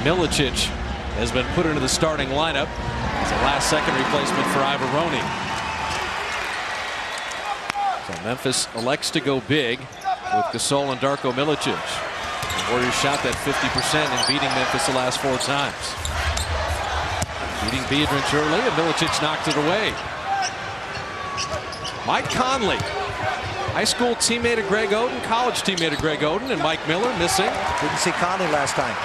Milicic has been put into the starting lineup as a last-second replacement for Navarro. So Memphis elects to go big with Gasol and Darko Milicic. The Warriors shot that 50% in beating Memphis the last 4 times. Beating Biedrins early, and Milicic knocked it away. Mike Conley, high school teammate of Greg Oden, college teammate of Greg Oden, and Mike Miller missing. Didn't see Conley last time.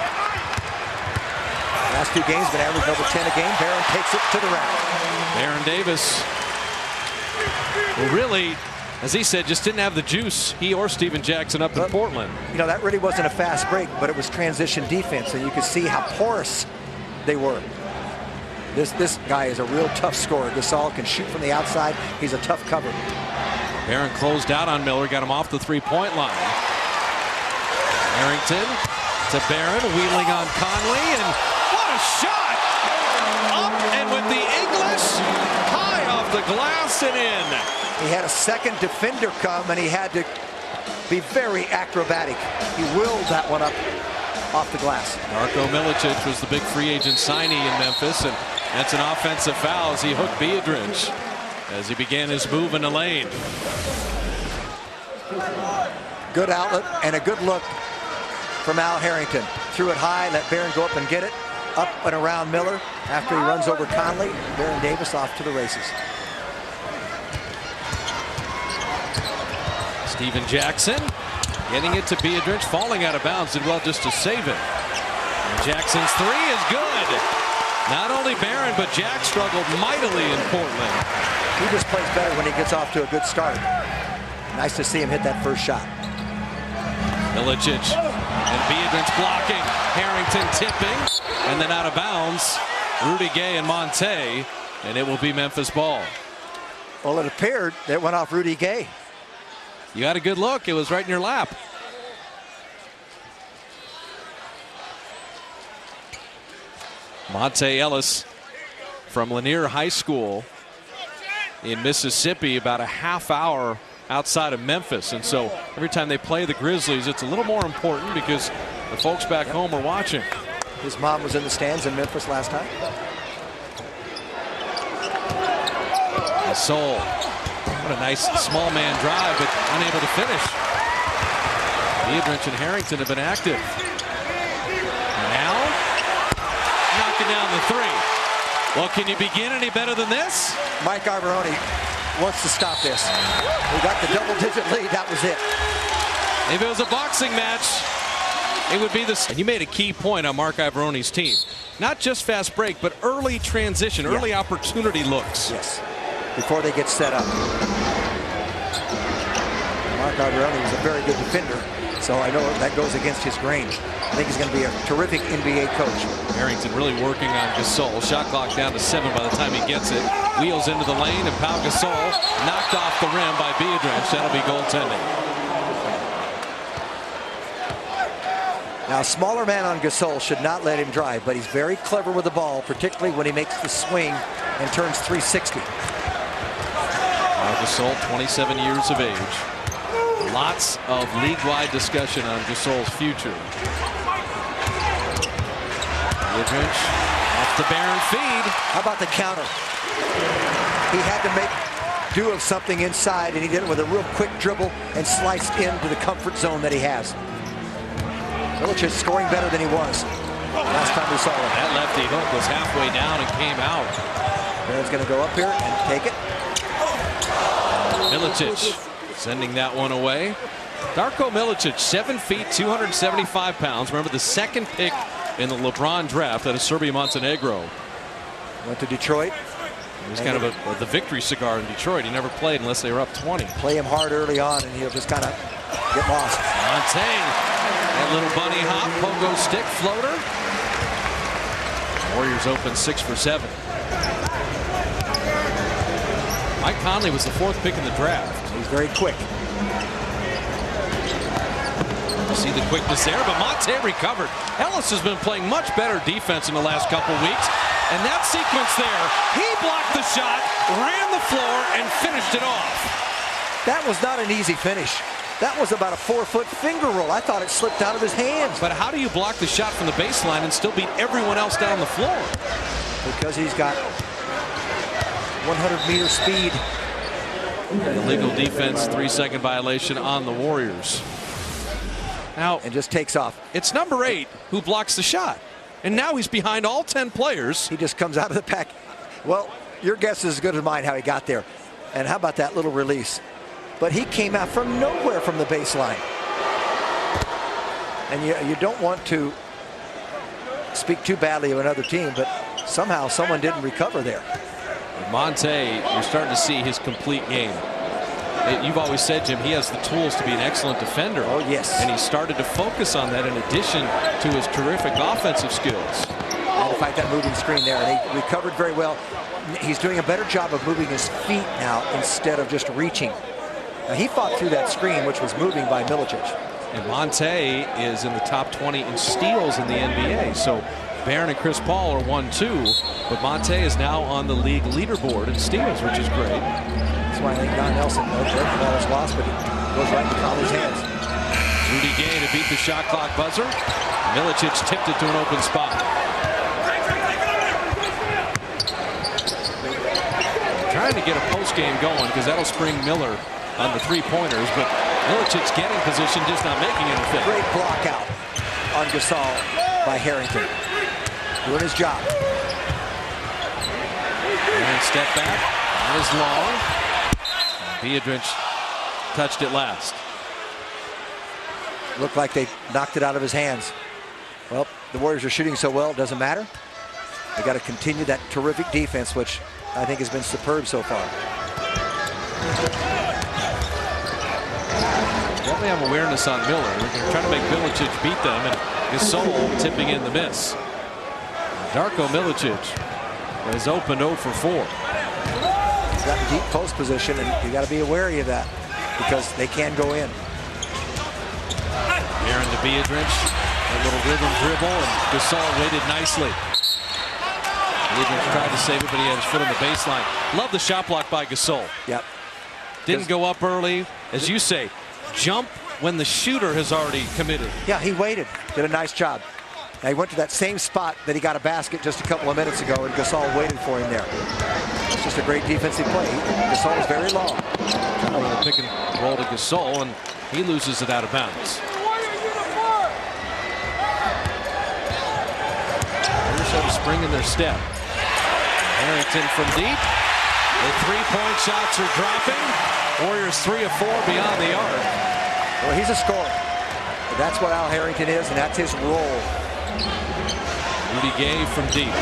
Last 2 games been averaging over 10 a game. Barron takes it to the rack. Baron Davis, well, really, as he said, just didn't have the juice, he or Steven Jackson up in Portland. You know, that really wasn't a fast break, but it was transition defense, and you could see how porous they were. This guy is a real tough scorer. Gasol can shoot from the outside. He's a tough cover. Barron closed out on Miller, got him off the 3-point line. Harrington to Barron, wheeling on Conley, and what a shot! Up and with the English, high off the glass and in. He had a second defender come, and he had to be very acrobatic. He willed that one up off the glass. Darko Milicic was the big free agent signee in Memphis, and that's an offensive foul as he hooked Biedrins as he began his move in the lane. Good outlet and a good look from Al Harrington. Threw it high, let Barron go up and get it. Up and around Miller after he runs over Conley. Baron Davis off to the races. Steven Jackson getting it to Biedrins, falling out of bounds, did well just to save it. And Jackson's 3 is good. Not only Barron, but Jack struggled mightily in Portland. He just plays better when he gets off to a good start. Nice to see him hit that first shot. Milicic and Biedrins blocking. Harrington tipping, and then out of bounds. Rudy Gay and Monte, and it will be Memphis ball. Well, it appeared that went off Rudy Gay. You had a good look. It was right in your lap. Monte Ellis from Lanier High School in Mississippi, about a half hour outside of Memphis. And so every time they play the Grizzlies, it's a little more important because the folks back home are watching. His mom was in the stands in Memphis last time. Gasol, what a nice small man drive, but unable to finish. Biedrins and Harrington have been active. Now, knocking down the 3. Well, can you begin any better than this? Mike Navarro wants to stop this. We got the double-digit lead. That was it. If it was a boxing match, it would be this. And you made a key point on Mark Navarro's team. Not just fast break, but early transition, early opportunity looks. Yes, before they get set up. Mark Navarro was a very good defender, so I know that goes against his grain. I think he's going to be a terrific NBA coach. Harrington really working on Gasol. Shot clock down to 7 by the time he gets it. Wheels into the lane, and Pau Gasol knocked off the rim by Biedrins. That'll be goaltending. Now, a smaller man on Gasol should not let him drive, but he's very clever with the ball, particularly when he makes the swing and turns 360. Pau Gasol, 27 years of age. Lots of league-wide discussion on Gasol's future. Biedrins off the Barron feed. How about the counter? He had to make do of something inside, and he did it with a real quick dribble and sliced into the comfort zone that he has. Milicic scoring better than he was last time we saw him. That lefty hook was halfway down and came out. Barron's going to go up here and take it. Milicic sending that one away. Darko Milicic, 7 feet, 275 pounds. Remember, the second pick in the LeBron draft out of Serbia Montenegro. Went to Detroit. He was kind of the victory cigar in Detroit. He never played unless they were up 20. Play him hard early on, and he'll just kind of get lost. Monte, that little bunny hop, pogo stick floater. Warriors open 6 for 7. Mike Conley was the 4th pick in the draft. He's very quick. You see the quickness there, but Monte recovered. Ellis has been playing much better defense in the last couple weeks. And that sequence there, he blocked the shot, ran the floor, and finished it off. That was not an easy finish. That was about a 4-foot finger roll. I thought it slipped out of his hands. But how do you block the shot from the baseline and still beat everyone else down the floor? Because he's got 100-meter speed. Illegal defense, 3-second violation on the Warriors. Now, And just takes off. it's number 8 who blocks the shot. And now he's behind all 10 players. He just comes out of the pack. Well, your guess is as good as mine how he got there. And how about that little release? But he came out from nowhere from the baseline. And you don't want to speak too badly of another team, but somehow someone didn't recover there. Monte, you're starting to see his complete game. You've always said, Jim, he has the tools to be an excellent defender. Oh, yes. And he started to focus on that in addition to his terrific offensive skills. And to fight that moving screen there, and he recovered very well. He's doing a better job of moving his feet now instead of just reaching. Now, he fought through that screen, which was moving by Milicic. And Monte is in the top 20 in steals in the NBA. So Barron and Chris Paul are 1-2, but Monte is now on the league leaderboard in steals, which is great. That's why I think Don Nelson knows that the ball is lost, but he goes right into Conley's hands. Rudy Gay to beat the shot clock buzzer. Milicic tipped it to an open spot. Trying to get a post game going because that'll spring Miller on the three-pointers, but Milicic's getting position, just not making anything. Great block out on Gasol by Harrington. Doing his job. And step back, not as long. Biedrins touched it last. Looked like they knocked it out of his hands. Well, the Warriors are shooting so well, it doesn't matter. They got to continue that terrific defense, which I think has been superb so far. Definitely have awareness on Miller. They're trying to make Milicic beat them, and Gasol tipping in the miss. Darko Milicic is open 0 for 4. He's got deep post position, and you got to be wary of that because they can go in. Aaron to Biedrins, a little rhythm dribble, and Gasol waited nicely. Biedrins tried to save it, but he had his foot on the baseline. Love the shot block by Gasol. Yep. Didn't go up early, as you say. Jump when the shooter has already committed. Yeah, he waited. Did a nice job. Now he went to that same spot that he got a basket just a couple of minutes ago, and Gasol waited for him there. It's just a great defensive play. Gasol is very long. A pick and roll to Gasol, and he loses it out of bounds. Warriors have a spring in their step. Harrington from deep. The three-point shots are dropping. Warriors 3 of 4 beyond the arc. Well, he's a scorer. That's what Al Harrington is, and that's his role. Rudy Gay from deep.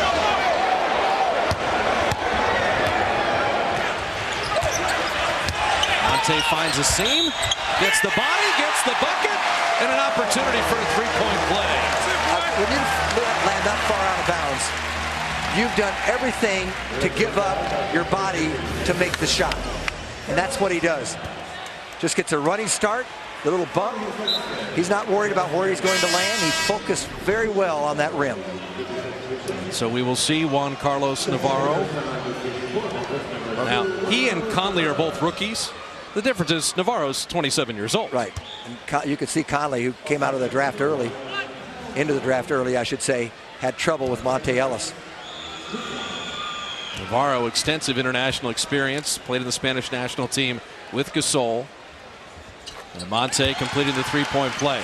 Monte finds a seam, gets the body, gets the bucket, and an opportunity for a three-point play. When you land that far out of bounds, you've done everything to give up your body to make the shot. And that's what he does. Just gets a running start, the little bump. He's not worried about where he's going to land. He focused very well on that rim. So we will see Juan Carlos Navarro. Now, he and Conley are both rookies. The difference is Navarro's 27 years old. Right. And you could see Conley, who came out of the draft early, into the draft early, I should say, had trouble with Monte Ellis. Navarro, extensive international experience, played in the Spanish national team with Gasol. And Monte completing the three-point play.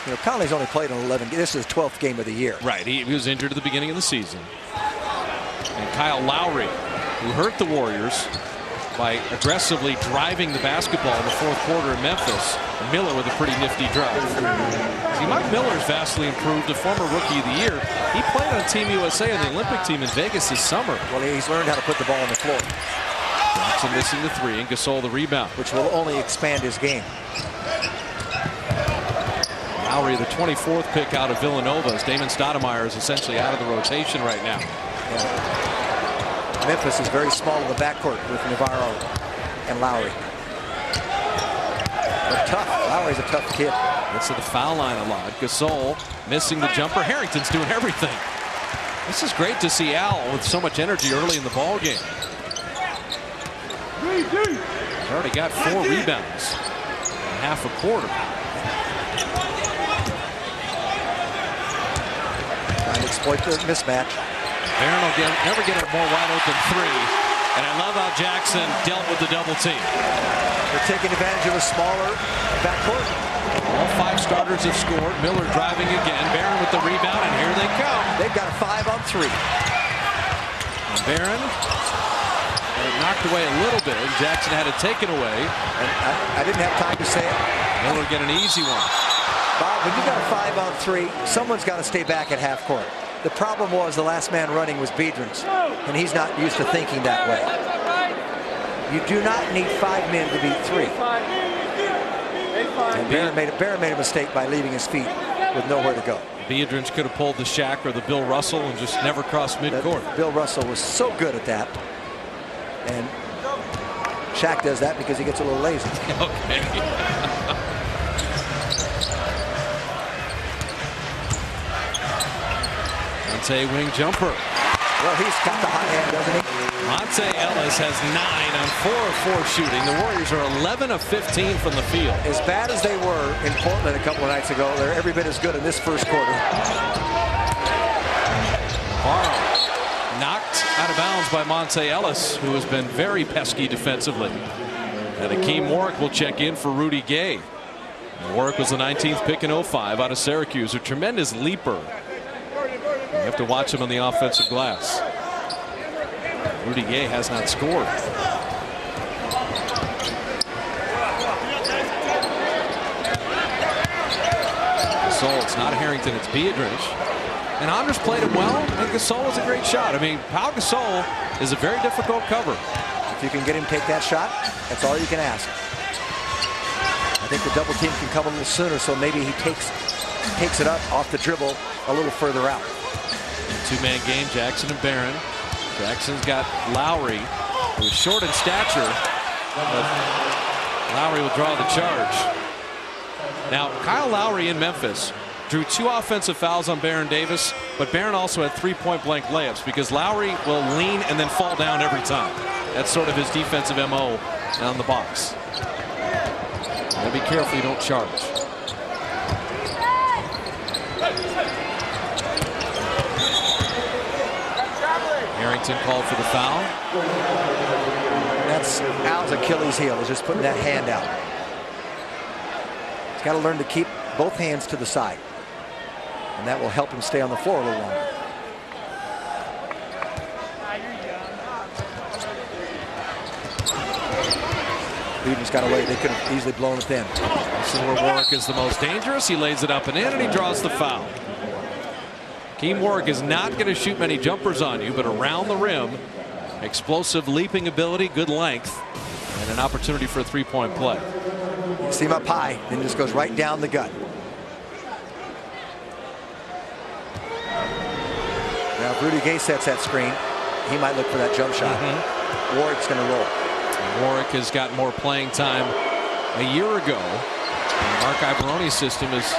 You know, Conley's only played in 11. This is his 12th game of the year. Right, he was injured at the beginning of the season. And Kyle Lowry, who hurt the Warriors by aggressively driving the basketball in the fourth quarter in Memphis. Miller with a pretty nifty drive. See, Mike Miller's vastly improved, a former Rookie of the Year. He played on Team USA and the Olympic team in Vegas this summer. Well, he's learned how to put the ball on the floor. Jackson missing the three, and Gasol the rebound. Which will only expand his game. Lowry, the 24th pick out of Villanova, as Damon Stoudemire is essentially out of the rotation right now. Yeah. Memphis is very small in the backcourt with Navarro and Lowry. They're tough. Lowry's a tough kid. Gets to the foul line a lot. Gasol missing the jumper. Harrington's doing everything. This is great to see Al with so much energy early in the ball game. He's already got 4 rebounds. half a quarter. Trying to exploit the mismatch. Barron will never get a more wide open three. And I love how Jackson dealt with the double team. They're taking advantage of a smaller backcourt. All 5 starters have scored. Miller driving again. Barron with the rebound, and here they come. They've got a 5-on-3. And Barron knocked away a little bit. Jackson had it taken away. And I didn't have time to say it. Miller get an easy one. Bob, when you got a 5-on-3, someone's got to stay back at half court. The problem was the last man running was Biedrins, and he's not used to thinking that way. You do not need 5 men to beat 3. And Barron made a mistake by leaving his feet with nowhere to go. Biedrins could have pulled the Shaq or the Bill Russell and just never crossed midcourt. Bill Russell was so good at that. And Shaq does that because he gets a little lazy. Okay. Monte wing jumper. Well, he's got the hot hand, doesn't he? Monte Ellis has 9 on 4 of 4 shooting. The Warriors are 11 of 15 from the field. As bad as they were in Portland a couple of nights ago, they're every bit as good in this first quarter. Navarro knocked out of bounds by Monte Ellis, who has been very pesky defensively. And Hakeem Warrick will check in for Rudy Gay. Warrick was the 19th pick in 05 out of Syracuse, a tremendous leaper. You have to watch him on the offensive glass. Rudy Gay has not scored. Gasol, it's not Harrington, it's Biedrins. And Anders played him well, and Gasol was a great shot. I mean, Pau Gasol is a very difficult cover. If you can get him to take that shot, that's all you can ask. I think the double team can come a little sooner, so maybe he takes it up off the dribble a little further out. 2-man game, Jackson and Barron. Jackson's got Lowry, who's short in stature, but Lowry will draw the charge. Now, Kyle Lowry in Memphis drew 2 offensive fouls on Baron Davis, but Barron also had 3 point-blank layups because Lowry will lean and then fall down every time. That's sort of his defensive MO on the box. Gotta be careful you don't charge. Harrington called for the foul. That's Al's Achilles heel, is just putting that hand out. He's got to learn to keep both hands to the side, and that will help him stay on the floor a little longer. Biedrins got away. They could have easily blown it in. This is where Warrick is the most dangerous. He lays it up and in, and he draws the foul. Hakeem Warrick is not going to shoot many jumpers on you, but around the rim, explosive leaping ability, good length, and an opportunity for a 3-point play. You see him up high, then just goes right down the gut. Now, if Rudy Gay sets that screen, he might look for that jump shot. Warrick's going to roll. Warrick has got more playing time a year ago. Mark Ibaroni's system has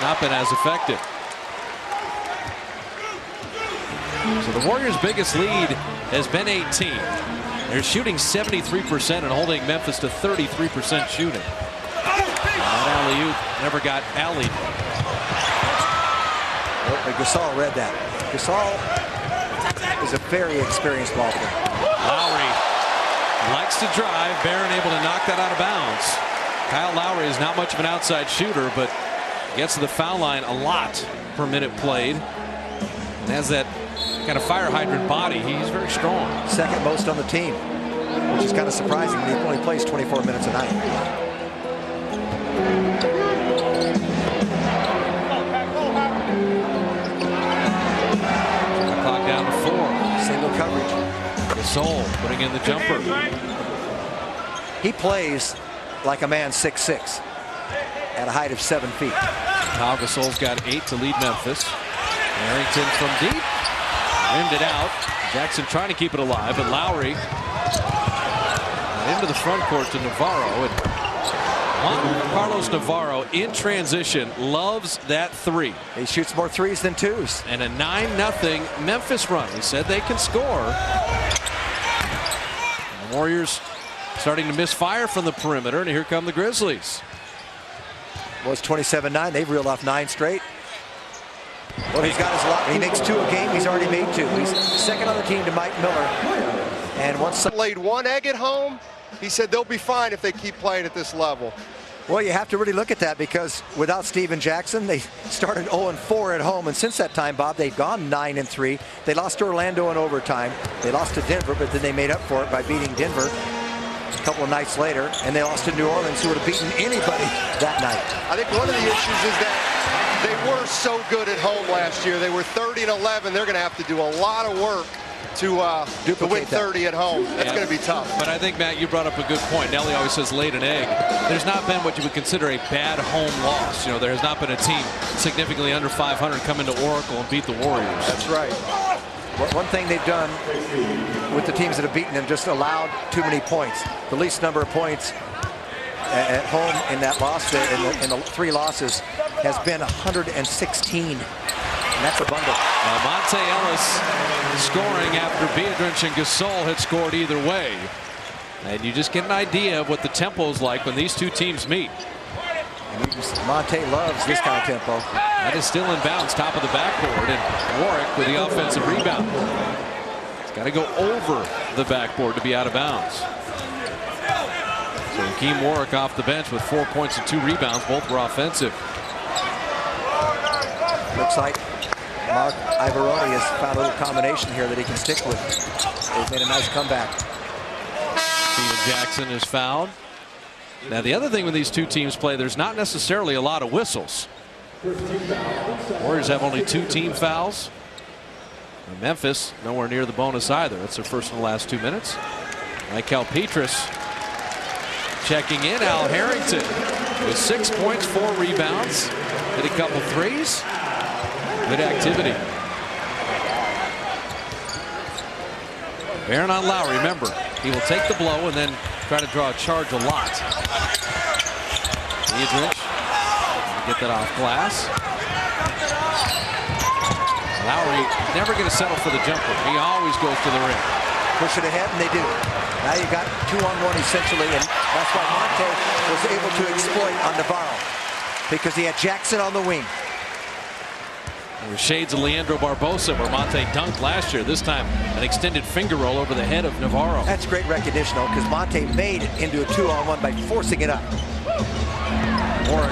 not been as effective. So the Warriors' biggest lead has been 18. They're shooting 73% and holding Memphis to 33% shooting. That alley-oop never got alleyed. Well, Gasol read that. Gasol is a very experienced ball player. Lowry likes to drive. Barron able to knock that out of bounds. Kyle Lowry is not much of an outside shooter, but gets to the foul line a lot per minute played. And has that kind of fire hydrant body. He's very strong. Second most on the team, which is kind of surprising when he only plays 24 minutes a night. Clock down to 4. Single coverage. Gasol putting in the jumper. He plays like a man 6'6", at a height of 7 feet. Pau Gasol's got 8 to lead Memphis. Harrington from deep. Rimmed it out. Jackson trying to keep it alive, but Lowry into the front court to Navarro. And Juan Carlos Navarro in transition loves that 3. He shoots more 3s than 2s. And a 9-0 Memphis run. He said they can score. And the Warriors starting to miss fire from the perimeter, and here come the Grizzlies. Was 27-9. They've reeled off 9 straight. Well, he's got his lot. He makes 2 a game. He's already made 2. He's second on the team to Mike Miller. And once laid 1 egg at home, he said they'll be fine if they keep playing at this level. Well, you have to really look at that, because without Steven Jackson, they started 0-4 at home, and since that time, Bob, they've gone 9-3. They lost to Orlando in overtime. They lost to Denver, but then they made up for it by beating Denver a couple of nights later, and they lost to New Orleans, who would have beaten anybody that night. I think one of the issues is that they were so good at home last year. They were 30-11. They're going to have to do a lot of work to win 30 at home. That's going to be tough. But I think, Matt, you brought up a good point. Nelly always says laid an egg. There's not been what you would consider a bad home loss. You know, there has not been a team significantly under 500 come into Oracle and beat the Warriors. That's right. One thing they've done with the teams that have beaten them, just allowed too many points. The least number of points at home in that loss, in the 3 losses, has been 116. And that's a bundle. Monte Ellis scoring after Biedrins and Gasol had scored either way. And you just get an idea of what the tempo is like when these 2 teams meet. Monte loves this kind of tempo. That is still in bounds, top of the backboard, and Warrick with the offensive rebound. It's got to go over the backboard to be out of bounds. So Hakeem Warrick off the bench with 4 points and 2 rebounds. Both were offensive. Looks like Mark Ivaroni has found a little combination here that he can stick with. They've made a nice comeback. Steven Jackson is fouled. Now, the other thing when these 2 teams play, there's not necessarily a lot of whistles. Warriors have only 2 team fouls. And Memphis nowhere near the bonus either. That's their first in the last 2 minutes. Michael Petrus checking in. Al Harrington with 6 points, 4 rebounds. Hit a couple threes. Good activity. Baron on Lowry. Remember, he will take the blow and then try to draw a charge a lot. Biedrins get that off glass. Lowry never going to settle for the jumper. He always goes to the rim. Push it ahead, and they do. Now you got 2-on-1 essentially, and that's why Monte was able to exploit on Navarro, because he had Jackson on the wing. There were shades of Leandro Barbosa where Monte dunked last year. This time an extended finger roll over the head of Navarro. That's great recognition, though, because Monte made it into a 2-on-1 by forcing it up. Warrick,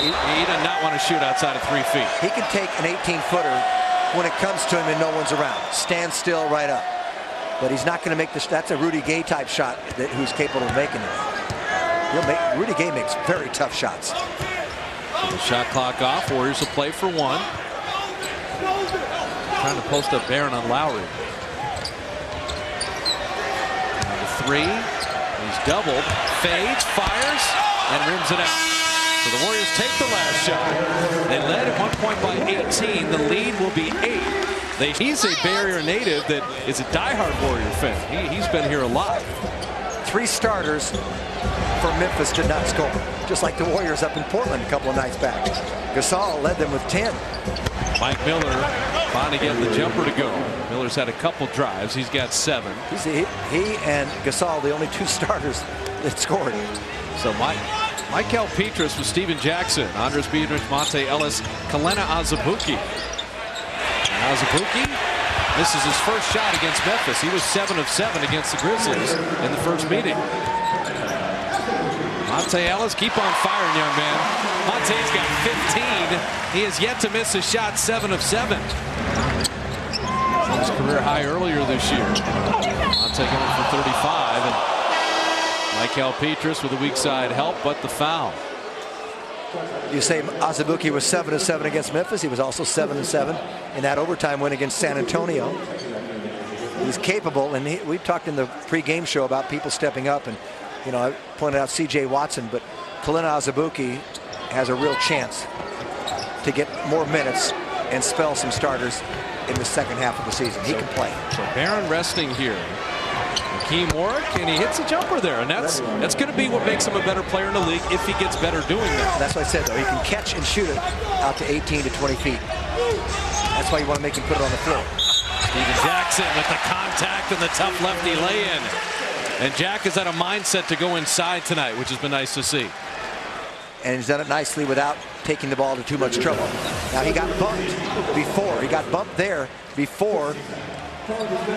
he does not want to shoot outside of 3 feet. He can take an 18-footer when it comes to him and no one's around. Stand still, right up. But he's not going to make this. That's a Rudy Gay type shot who's capable of making it. Rudy Gay makes very tough shots. So the shot clock off. Warriors will play for 1. Trying to post up Baron on Lowry. Now the 3. He's doubled. Fades, fires, and rims it out. So the Warriors take the last shot. They led at one point by 18. The lead will be 8. He's a Bay Area native that is a diehard Warrior fan. He's been here a lot. 3 starters for Memphis did not score, just like the Warriors up in Portland a couple of nights back. Gasol led them with 10. Mike Miller finally getting the jumper to go. Miller's had a couple drives. He's got 7. He and Gasol, the only 2 starters that scored. So Michael Petrus with Steven Jackson, Andres Biedrins, Monte Ellis, Kalena Azubuike. Azubuike misses his first shot against Memphis. He was 7 of 7 against the Grizzlies in the first meeting. Monte Ellis, keep on firing, young man. Monte's got 15. He has yet to miss a shot, 7 of 7. His career high earlier this year. Monte going for 35. And Michael Petrus with a weak side help, but the foul. You say Azubuike was 7 of 7 against Memphis. He was also 7 of 7 in that overtime win against San Antonio. He's capable, and we talked in the pre-game show about people stepping up, and you know, I pointed out C.J. Watson, but Kalena Azubuike has a real chance to get more minutes and spell some starters in the second half of the season. He can play. So Baron resting here. Hakeem Warrick, and he hits a jumper there, and that's going to be what makes him a better player in the league if he gets better doing that. That's what I said, though. He can catch and shoot it out to 18 to 20 feet. That's why you want to make him put it on the floor. Steven Jackson with the contact and the tough lefty lay-in. And Jack is at a mindset to go inside tonight, which has been nice to see. and he's done it nicely without taking the ball to too much trouble. Now he got bumped before. He got bumped there before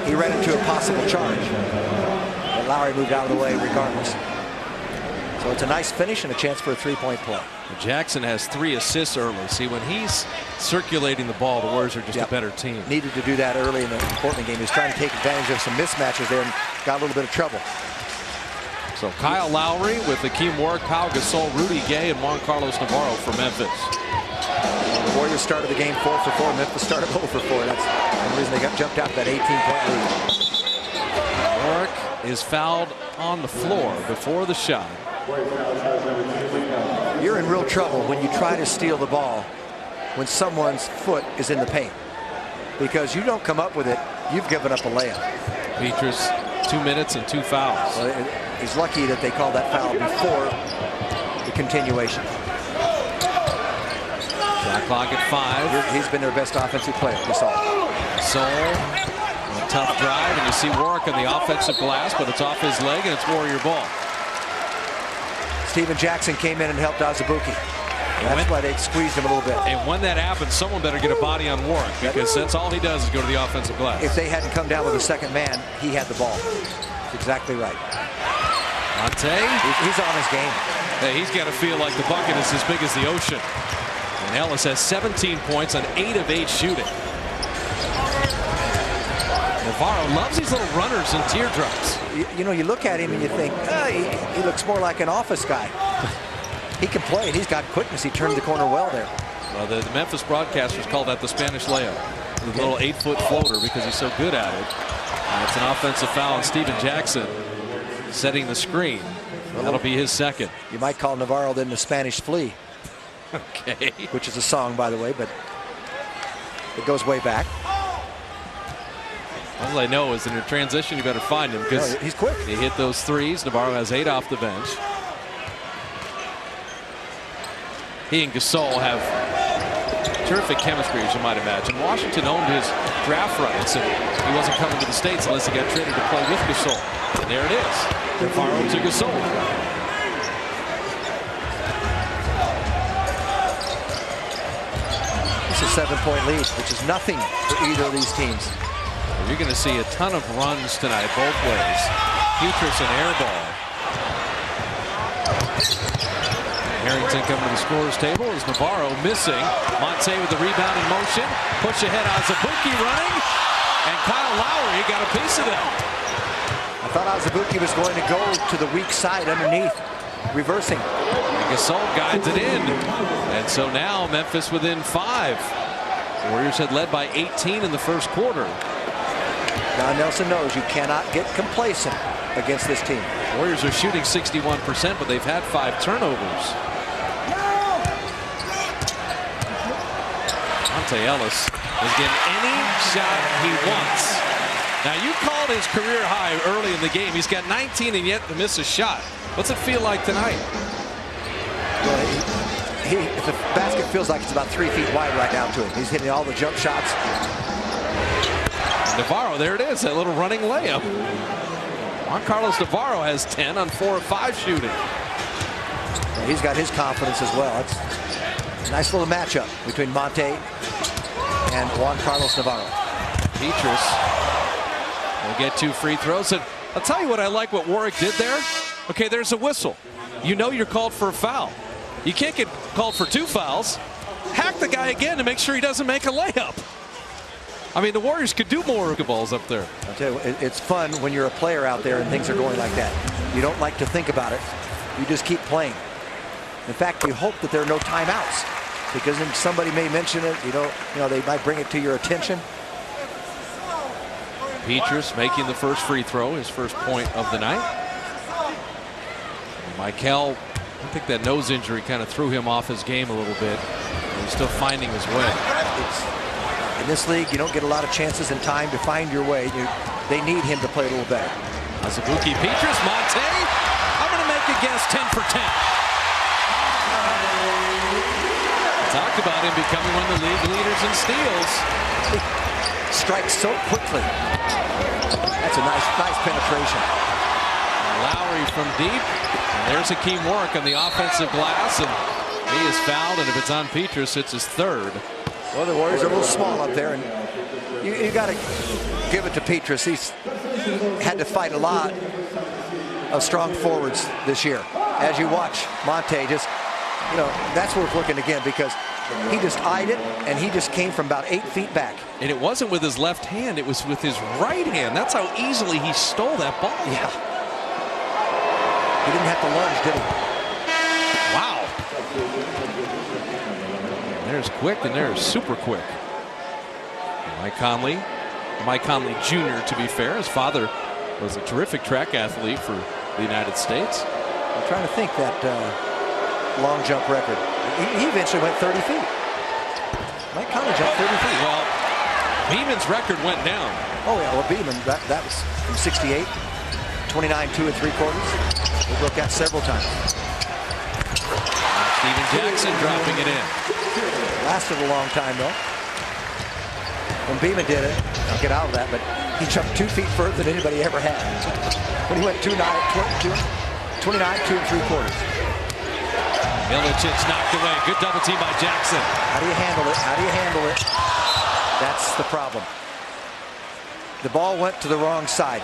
he ran into a possible charge. But Lowry moved out of the way regardless. So it's a nice finish and a chance for a three-point play. Jackson has 3 assists early. See, when he's circulating the ball, the Warriors are just a better team. Needed to do that early in the Portland game. He was trying to take advantage of some mismatches there and got a little bit of trouble. So Kyle Lowry with Hakeem Warrick, Pau Gasol, Rudy Gay, and Juan Carlos Navarro for Memphis. The Warriors started the game 4 for 4. Memphis started 0 for 4. That's the reason they got jumped out to that 18-point lead. Warrick is fouled on the floor before the shot. You're in real trouble when you try to steal the ball when someone's foot is in the paint, because you don't come up with it, you've given up a layup. Petrus, 2 minutes and 2 fouls. Well, he's lucky that they called that foul before the continuation. Shot clock at 5. He's been their best offensive player, Gasol. A tough drive, and you see Warrick on the offensive glass, but it's off his leg, and it's Warrior ball. Steven Jackson came in and helped Azubuike. That's why they squeezed him a little bit. And when that happens, someone better get a body on Warrick, because that's all he does is go to the offensive glass. If they hadn't come down with a second man, he had the ball. That's exactly right. Monte. He's on his game. Hey, he's got to feel like the bucket is as big as the ocean. And Ellis has 17 points on 8 of 8 shooting. Navarro loves these little runners and teardrops. You know, you look at him and you think, he looks more like an office guy. He can play, and he's got quickness. He turned the corner well there. Well, the Memphis broadcasters call that the Spanish layup. The little 8-foot floater, because he's so good at it. And it's an offensive foul on Steven Jackson setting the screen. That'll be his second. You might call Navarro then the Spanish flea. Okay. Which is a song, by the way, but it goes way back. All I know is in your transition, you better find him, because he's quick. He hit those threes. Navarro has 8 off the bench. He and Gasol have terrific chemistry, as you might imagine. Washington owned his draft rights, and he wasn't coming to the States unless he got traded to play with Gasol. And there it is. Navarro to Gasol. It's a 7-point lead, which is nothing for either of these teams. You're going to see a ton of runs tonight, both ways. Petrus an air ball. Harrington coming to the scorer's table is Navarro missing. Monte with the rebound in motion. Push ahead Azubuike running. And Kyle Lowry got a piece of that. I thought Azubuike was going to go to the weak side underneath, reversing. And Gasol guides it in. And so now Memphis within 5. Warriors had led by 18 in the first quarter. Don Nelson knows you cannot get complacent against this team. Warriors are shooting 61%, but they've had 5 turnovers. Monte Ellis is getting any shot he wants. Now, you called his career high early in the game. He's got 19 and yet to miss a shot. What's it feel like tonight? Well, the basket feels like it's about 3 feet wide right now to him. He's hitting all the jump shots. Navarro, there it is, that little running layup. Juan Carlos Navarro has 10 on 4 of 5 shooting. He's got his confidence as well. It's a nice little matchup between Monte and Juan Carlos Navarro. Petrus will get 2 free throws. And I'll tell you what I like what Warrick did there. Okay, there's a whistle. You know you're called for a foul. You can't get called for 2 fouls. Hack the guy again to make sure he doesn't make a layup. I mean, the Warriors could do more balls up there. I'll tell you, it's fun when you're a player out there and things are going like that. You don't like to think about it. You just keep playing. In fact, you hope that there are no timeouts, because then somebody may mention it. You know, they might bring it to your attention. Petrus making the first free throw, his first point of the night. Michael, I think that nose injury kind of threw him off his game a little bit. He's still finding his way. In this league, you don't get a lot of chances and time to find your way. They need him to play a little better. Azubuike, Petrus, Monte. I'm going to make a guess 10 for 10. Talked about him becoming one of the league leaders in steals. He strikes so quickly. That's a nice penetration. Lowry from deep. And there's Hakeem Warrick on the offensive glass, and he is fouled, and if it's on Petrus, it's his third. Well, the Warriors are a little small up there, and you got to give it to Petrus. He's had to fight a lot of strong forwards this year. As you watch Monte, just, you know, that's worth looking again, because he just eyed it, and he just came from about 8 feet back. And it wasn't with his left hand, it was with his right hand. That's how easily he stole that ball. Yeah. He didn't have to lunge, did he? Wow. There's quick, and there's super quick. Mike Conley Jr., to be fair. His father was a terrific track athlete for the United States. I'm trying to think that long jump record. He eventually went 30 feet. Mike Conley jumped 30 feet. Well, Beeman's record went down. Oh, yeah. Well, Beeman, that was from 68. 29 2 3/4. We broke that several times. Steven Jackson dropping it in. Lasted a long time, though. When Beeman did it, I'll get out of that, but he jumped 2 feet further than anybody ever had. When he went 29 2 3/4. Milicic knocked away. Good double team by Jackson. How do you handle it? How do you handle it? That's the problem. The ball went to the wrong side.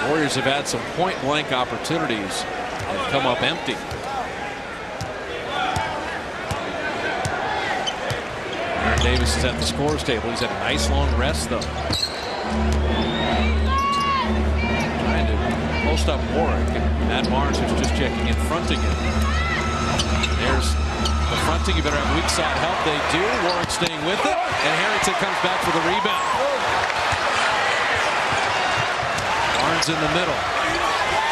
The Warriors have had some point-blank opportunities and come up empty. Aaron Davis is at the scores table. He's had a nice long rest, though. Trying to post up Warrick, and Matt Barnes is just checking in, fronting him. There's the fronting. You better have weak side help. They do. Warrick staying with it, and Harrington comes back for the rebound. Barnes in the middle.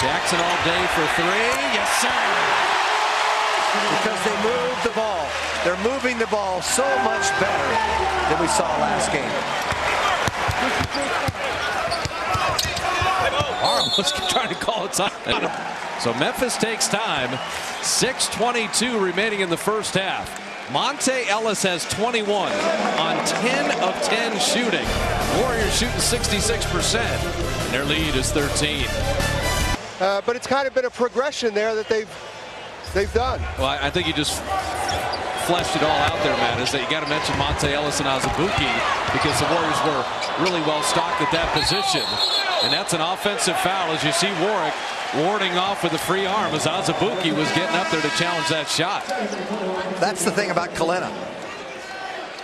Jackson all day for three. Yes, sir. Because they moved the ball. They're moving the ball so much better than we saw last game. Navarro was trying to call it time. So Memphis takes time. 6:22 remaining in the first half. Monte Ellis has 21 on 10 of 10 shooting. Warriors shooting 66%. And their lead is 13. But it's kind of been a progression there that they've done. Well, I think you just fleshed it all out there, Matt, is that you got to mention Monte Ellis and Azubuike, because the Warriors were really well stocked at that position. And that's an offensive foul, as you see Warrick warding off with a free arm as Azubuike was getting up there to challenge that shot. That's the thing about Kalena.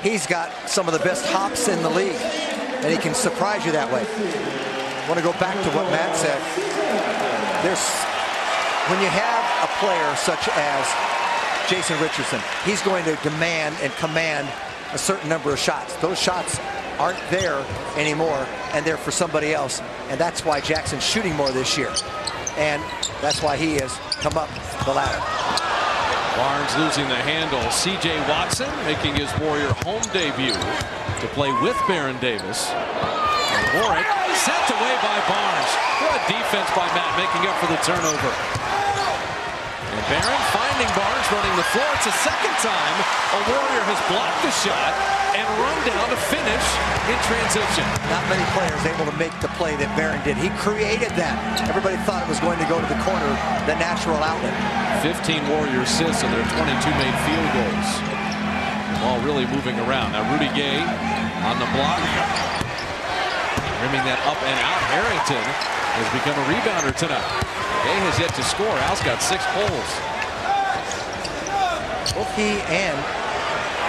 He's got some of the best hops in the league, and he can surprise you that way. I want to go back to what Matt said. When you have a player such as Jason Richardson, he's going to demand and command a certain number of shots. Those shots aren't there anymore, and they're for somebody else. And that's why Jackson's shooting more this year. And that's why he has come up the ladder. Barnes losing the handle. C.J. Watson making his Warrior home debut to play with Baron Davis. And Warrick sent away by Barnes. Good defense by Matt, making up for the turnover. And Baron finding Barnes running the floor. It's the second time a Warrior has blocked the shot and run down to finish in transition. Not many players able to make the play that Baron did. He created that. Everybody thought it was going to go to the corner, the natural outlet. 15 Warrior assists and their 22 made field goals. The ball really moving around. Now Rudy Gay on the block. Rimming that up and out. Harrington has become a rebounder tonight. Gay has yet to score. Al's got 6 pulls. Both he and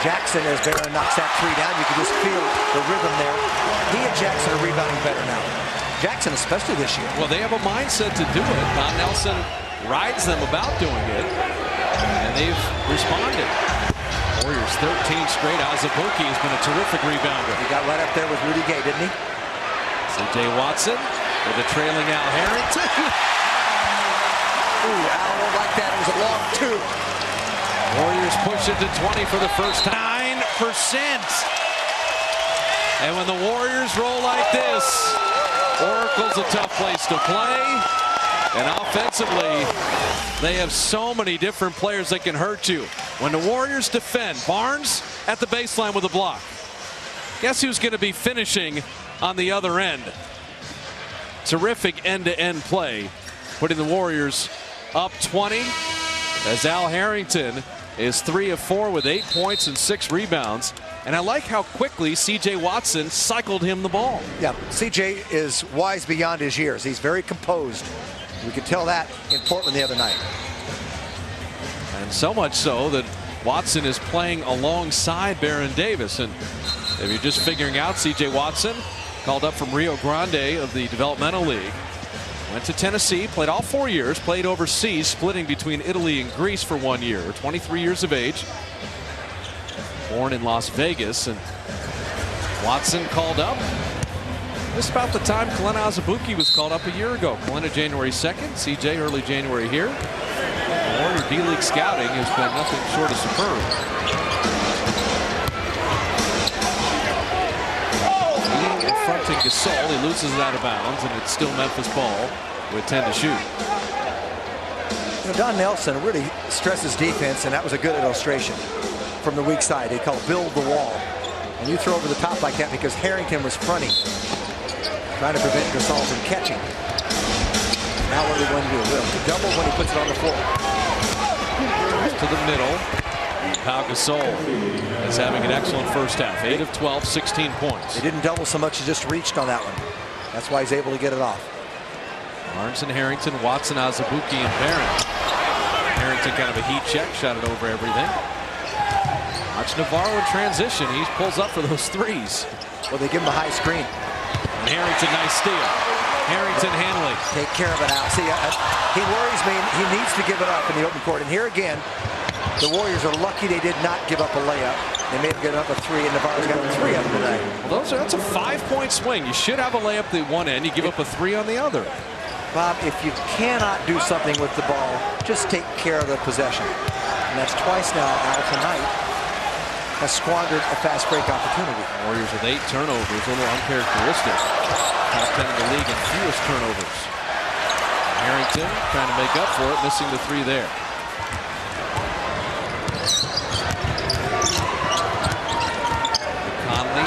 Jackson, as Baron knocks that three down, you can just feel the rhythm there. He and Jackson are rebounding better now. Jackson especially this year. Well, they have a mindset to do it. Don Nelson rides them about doing it, and they've responded. Warriors 13 straight. Azubuike has been a terrific rebounder. He got right up there with Rudy Gay, didn't he? C.J. Watson with a trailing Al Harrington. Ooh, Al won't like that. It was a long two. Warriors push it to 20 for the first time. 9%. And when the Warriors roll like this, Oracle's a tough place to play. And offensively, they have so many different players that can hurt you. When the Warriors defend, Barnes at the baseline with a block. Guess who's going to be finishing on the other end? terrific end-to-end play, putting the Warriors up 20 as Al Harrington is 3 of 4 with 8 points and 6 rebounds. And I like how quickly C.J. Watson cycled him the ball. Yeah, C.J. is wise beyond his years. He's very composed. We could tell that in Portland the other night. And so much so that Watson is playing alongside Baron Davis. And if you're just figuring out, C.J. Watson, called up from Rio Grande of the Developmental League, went to Tennessee, played all 4 years, played overseas, splitting between Italy and Greece for 1 year, 23 years of age. Born in Las Vegas, and Watson called up just about the time Kalena Azubuike was called up a year ago. Kalena January 2nd, CJ early January here. Warrior D-League scouting has been nothing short of superb. He confronting Gasol, he loses it out of bounds, and it's still Memphis ball with 10 to shoot. You know, Don Nelson really stresses defense, and that was a good illustration. From the weak side, they call build the wall, and you throw over the top like that because Harrington was fronting, trying to prevent Gasol from catching. Now what are we going to do? We'll double when he puts it on the floor. To the middle. Pau Gasol is having an excellent first half. 8 of 12, 16 points. They didn't double so much, he just reached on that one. That's why he's able to get it off. Barnes and Harrington, Watson, Azubuike, and Barron. Harrington kind of a heat check, shot it over everything. Watch Navarro in transition. He pulls up for those threes. Well, they give him a high screen. And Harrington, nice steal. Harrington handling. Take care of it out. See, he worries me. He needs to give it up in the open court. And here again, the Warriors are lucky they did not give up a layup. They may have given up a 3, and Navarro's got 3 of them today. Well, that's a 5-point swing. You should have a layup at one end. You give up a 3 on the other. Bob, if you cannot do something with the ball, just take care of the possession. And that's twice now Al tonight has squandered a fast break opportunity. Warriors with 8 turnovers, a little uncharacteristic. Top 10 in the league in fewest turnovers. Harrington trying to make up for it, missing the 3 there. Conley.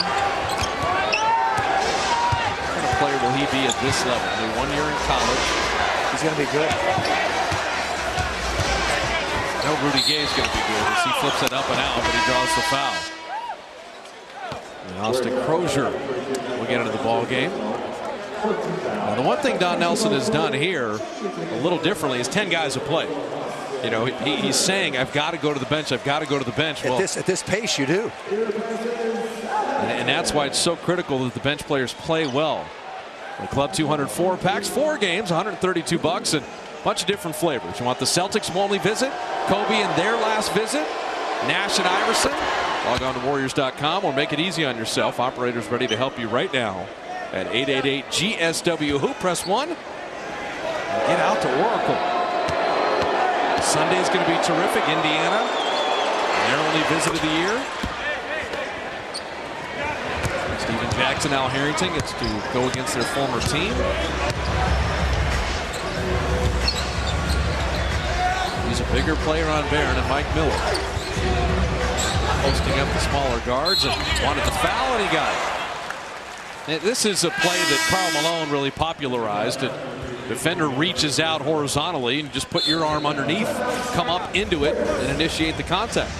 What kind of player will he be at this level? Only 1 year in college. He's going to be good. No, Rudy Gay is going to be good as he flips it up and out, but he draws the foul. And Austin Crozier will get into the ball game. Now, the one thing Don Nelson has done here a little differently is 10 guys have played. You know, he's saying, I've got to go to the bench. I've got to go to the bench. Well, at this pace, you do. And that's why it's so critical that the bench players play well. The Club 204 packs 4 games, $132, and a bunch of different flavors. You want the Celtics only visit, Kobe in their last visit, Nash and Iverson. Log on to Warriors.com or make it easy on yourself. Operators ready to help you right now at 888-GSW-WHO. Press 1 and get out to Oracle. Sunday is going to be terrific. Indiana, their only visit of the year. Steven Jackson, Al Harrington gets to go against their former team. He's a bigger player on Barron and Mike Miller. Posting up the smaller guards and wanted the foul, and he got it. This is a play that Karl Malone really popularized. Defender reaches out horizontally and just put your arm underneath, come up into it, and initiate the contact.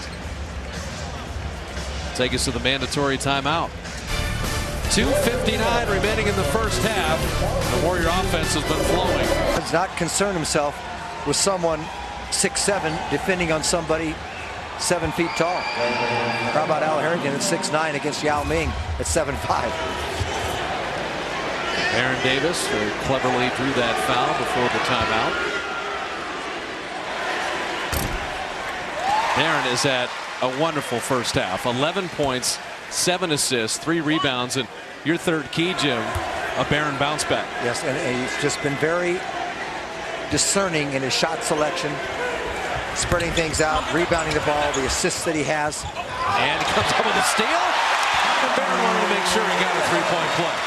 Take us to the mandatory timeout. 2:59 remaining in the first half. The Warrior offense has been flowing. Does not concern himself with someone 6'7" defending on somebody 7 feet tall. How about Al Harrington at 6'9" against Yao Ming at 7'5"? Baron Davis very cleverly drew that foul before the timeout. Baron is at a wonderful first half. 11 points, 7 assists, 3 rebounds, and your third key, Jim, a Baron bounce back. Yes, and he's just been very discerning in his shot selection, spreading things out, rebounding the ball, the assists that he has. And he comes up with a steal. And Baron wanted to make sure he got a 3-point play.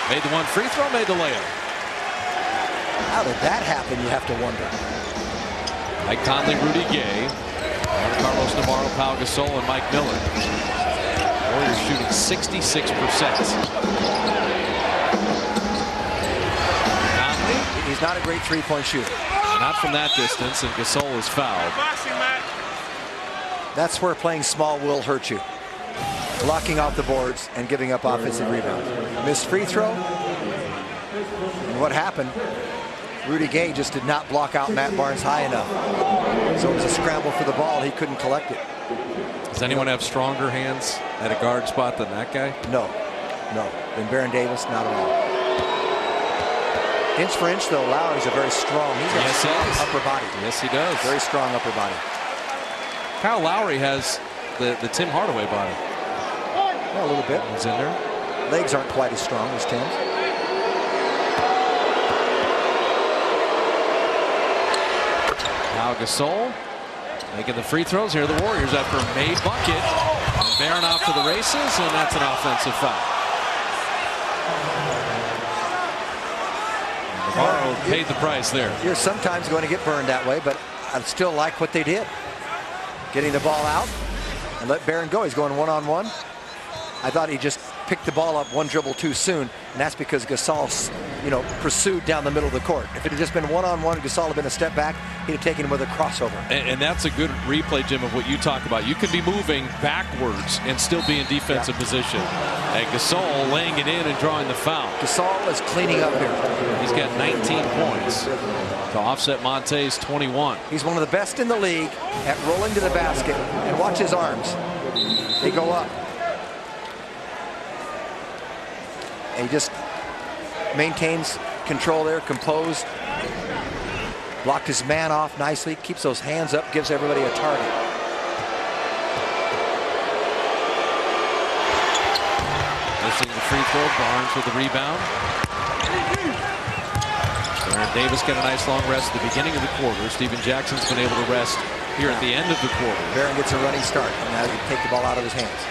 Made the one free throw, made the layup. How did that happen, you have to wonder. Mike Conley, Rudy Gay, Carlos Navarro, Pau Gasol, and Mike Miller. Warriors shooting 66%. He's not a great three-point shooter. Not from that distance, and Gasol is fouled. That's where playing small will hurt you. Blocking off the boards and giving up offensive rebounds. Missed free throw. And what happened? Rudy Gay just did not block out Matt Barnes high enough. So it was a scramble for the ball. He couldn't collect it. Does anyone have stronger hands at a guard spot than that guy? No. Than Baron Davis? Not at all. Inch for inch, though, Lowry's a very strong. He's got a strong upper body. Yes, he does. Very strong upper body. Kyle Lowry has the Tim Hardaway body. Yeah, a little bit. He's in there. Legs aren't quite as strong as Tim's. Now Gasol making the free throws. Here are the Warriors after a made bucket. And Barron off to the races, and that's an offensive foul. Navarro paid the price there. You're sometimes going to get burned that way, but I still like what they did. Getting the ball out and let Barron go. He's going one-on-one. I thought he just picked the ball up one dribble too soon, and that's because Gasol, pursued down the middle of the court. If it had just been one-on-one, Gasol had been a step back, he'd have taken him with a crossover. And that's a good replay, Jim, of what you talk about. You can be moving backwards and still be in defensive position. And Gasol laying it in and drawing the foul. Gasol is cleaning up here. He's got 19 points to offset Monte's 21. He's one of the best in the league at rolling to the basket, and watch his arms. They go up. And he just maintains control there, composed. Blocked his man off nicely, keeps those hands up, gives everybody a target. Missing the free throw, Barnes with the rebound. Baron Davis got a nice long rest at the beginning of the quarter. Steven Jackson's been able to rest here at the end of the quarter. Baron gets a running start, and now he can take the ball out of his hands.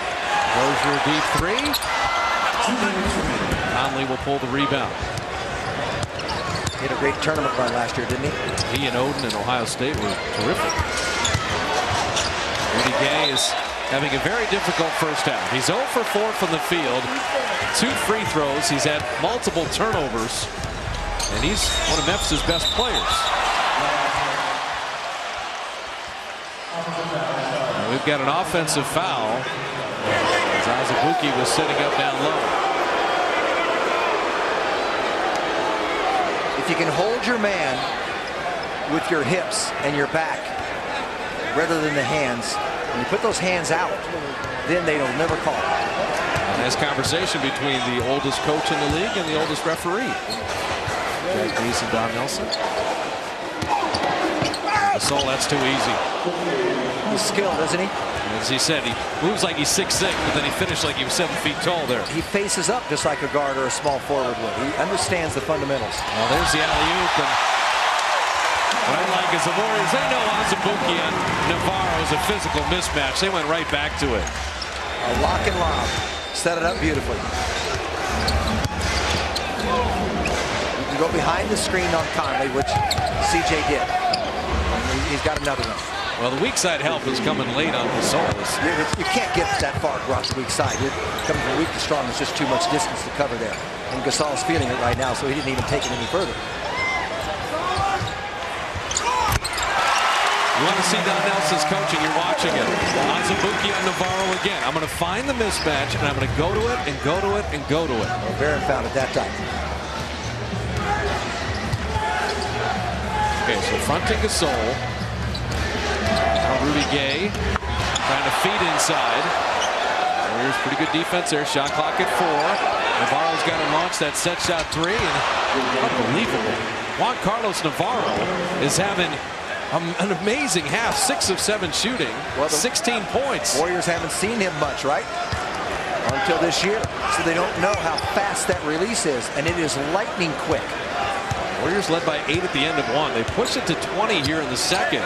Rozier deep three. Conley will pull the rebound. He had a great tournament run last year, didn't he? He and Oden and Ohio State were terrific. Rudy Gay is having a very difficult first half. He's 0 for 4 from the field. 2 free throws. He's had multiple turnovers. And he's one of Memphis' best players. And we've got an offensive foul as Azubuike was setting up down low. If you can hold your man with your hips and your back rather than the hands, when you put those hands out, then they'll never call. A nice conversation between the oldest coach in the league and the oldest referee. Jack Dees and Don Nelson. Gasol, that's too easy. He's skilled, isn't he? As he said, he moves like he's 6'6", but then he finished like he was 7 feet tall there. He faces up just like a guard or a small forward would. He understands the fundamentals. Well, there's the alley-oop. And what I like is the Warriors, they know Azubuike and Navarro is a physical mismatch. They went right back to it. A lock and lob. Set it up beautifully. You can go behind the screen on Conley, which CJ did. He's got another one. Well, the weak side help is coming late on Gasol. You can't get that far across the weak side. You're coming from weak to strong. There's just too much distance to cover there. And Gasol's feeling it right now, so he didn't even take it any further. You want to see Don Nelson's coaching, you're watching it. Azubuike and Navarro again. I'm going to find the mismatch, and I'm going to go to it, and go to it, and go to it. Well, Barron found it that time. Okay, so fronting Gasol. Now Rudy Gay trying to feed inside. Warriors pretty good defense there. Shot clock at 4. Navarro's got to launch that set shot 3. And unbelievable. Juan Carlos Navarro is having an amazing half. 6 of 7 shooting. Well, 16 points. Warriors haven't seen him much, right? Until this year. So they don't know how fast that release is. And it is lightning quick. Warriors led by 8 at the end of 1. They push it to 20 here in the second.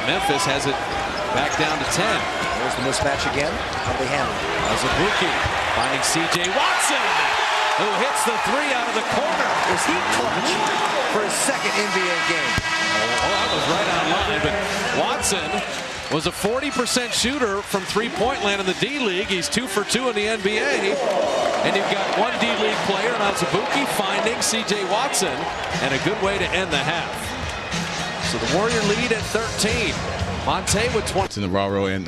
Memphis has it back down to 10. There's the mismatch again. How they handle it. Azubuike finding C.J. Watson, who hits the 3 out of the corner. Is he clutch for his second NBA game? Oh, that was right on line. But Watson was a 40% shooter from three-point land in the D-League. He's 2 for 2 in the NBA. And you've got one D-League player, Nazabuki, finding C.J. Watson, and a good way to end the half. So the Warrior lead at 13. Monte with 20. Navarro and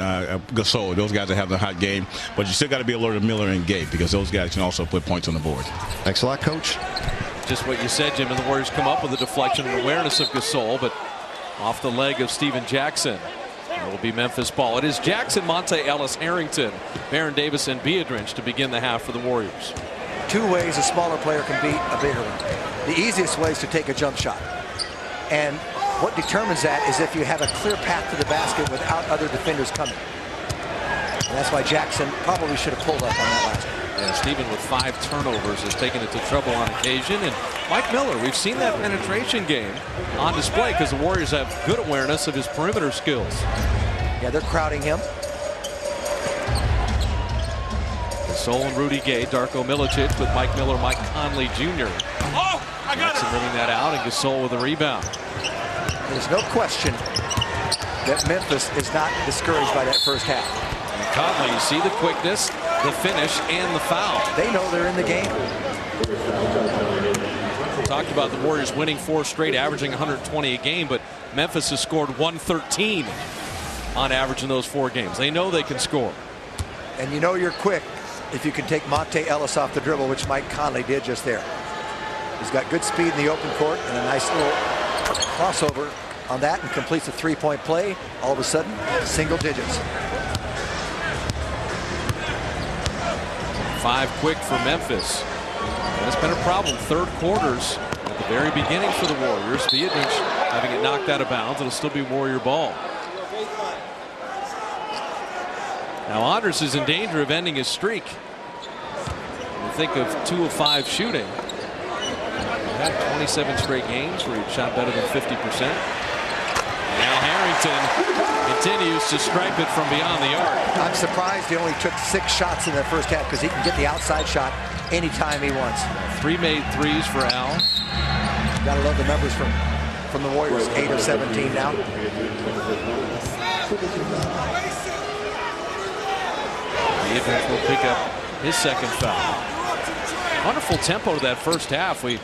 Gasol, those guys that have the hot game, but you still got to be alert of Miller and Gabe because those guys can also put points on the board. Thanks a lot, Coach. Just what you said, Jim, and the Warriors come up with a deflection and awareness of Gasol, but off the leg of Steven Jackson. It will be Memphis ball. It is Jackson, Monte, Ellis, Harrington, Baron Davis, and Biedrins to begin the half for the Warriors. Two ways a smaller player can beat a bigger one. The easiest way is to take a jump shot. And what determines that is if you have a clear path to the basket without other defenders coming. And that's why Jackson probably should have pulled up on that last one. Yeah, Steven with 5 turnovers has taken it to trouble on occasion. And Mike Miller, we've seen that penetration game on display because the Warriors have good awareness of his perimeter skills. Yeah, they're crowding him. Gasol and Rudy Gay, Darko Milicic with Mike Miller, Mike Conley Jr. Jackson bringing that out, and Gasol with a rebound. There's no question that Memphis is not discouraged by that first half. And Conley, you see the quickness, the finish, and the foul. They know they're in the game. We talked about the Warriors winning 4 straight, averaging 120 a game, but Memphis has scored 113 on average in those 4 games. They know they can score. And you know you're quick if you can take Monte Ellis off the dribble, which Mike Conley did just there. He's got good speed in the open court and a nice little crossover on that and completes a 3-point play. All of a sudden, single digits. 5 quick for Memphis. That's been a problem. 3rd quarters at the very beginning for the Warriors. Biedrins having it knocked out of bounds. It'll still be Warrior ball. Now Anders is in danger of ending his streak. You think of 2 of 5 shooting. He had 27 straight games where he shot better than 50%. Now Harrington continues to stripe it from beyond the arc. I'm surprised he only took 6 shots in the first half because he can get the outside shot anytime he wants. 3 made threes for Al. Gotta love the numbers from the Warriors. 8 of 17 now. Biedrins will pick up his 2nd foul. Wonderful tempo to that first half. We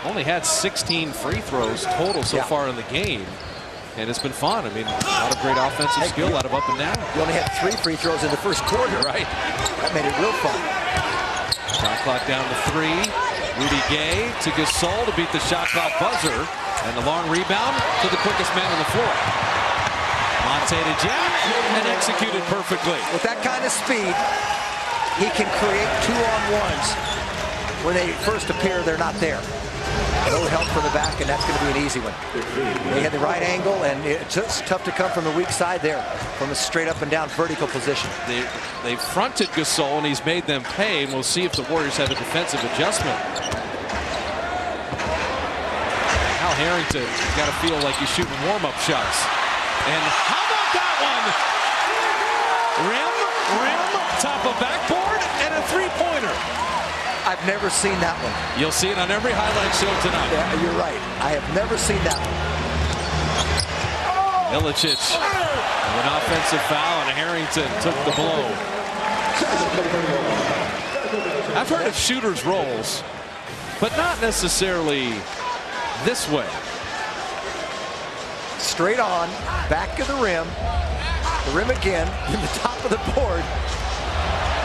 only had 16 free throws total so far in the game. And it's been fun. I mean, a lot of great offensive skill, a lot of up and down. You only had 3 free throws in the first quarter. Right. That made it real fun. Shot clock down to 3. Rudy Gay to Gasol to beat the shot clock buzzer. And the long rebound to the quickest man on the floor. Monte to Jack and executed perfectly. With that kind of speed, he can create 2-on-1s. When they first appear, they're not there. No help from the back, and that's going to be an easy one. They had the right angle, and it's tough to come from the weak side there, from a straight up and down vertical position. They fronted Gasol, and he's made them pay, and we'll see if the Warriors have a defensive adjustment. Al Harrington, you've got to feel like he's shooting warm-up shots. And how about that one? Rim, top of backboard, and a 3-pointer. I've never seen that one. You'll see it on every highlight show tonight. Yeah, you're right. I have never seen that one. Milicic with an offensive foul, and Harrington took the blow. I've heard of shooters' rolls, but not necessarily this way. Straight on, back of the rim again, in the top of the board.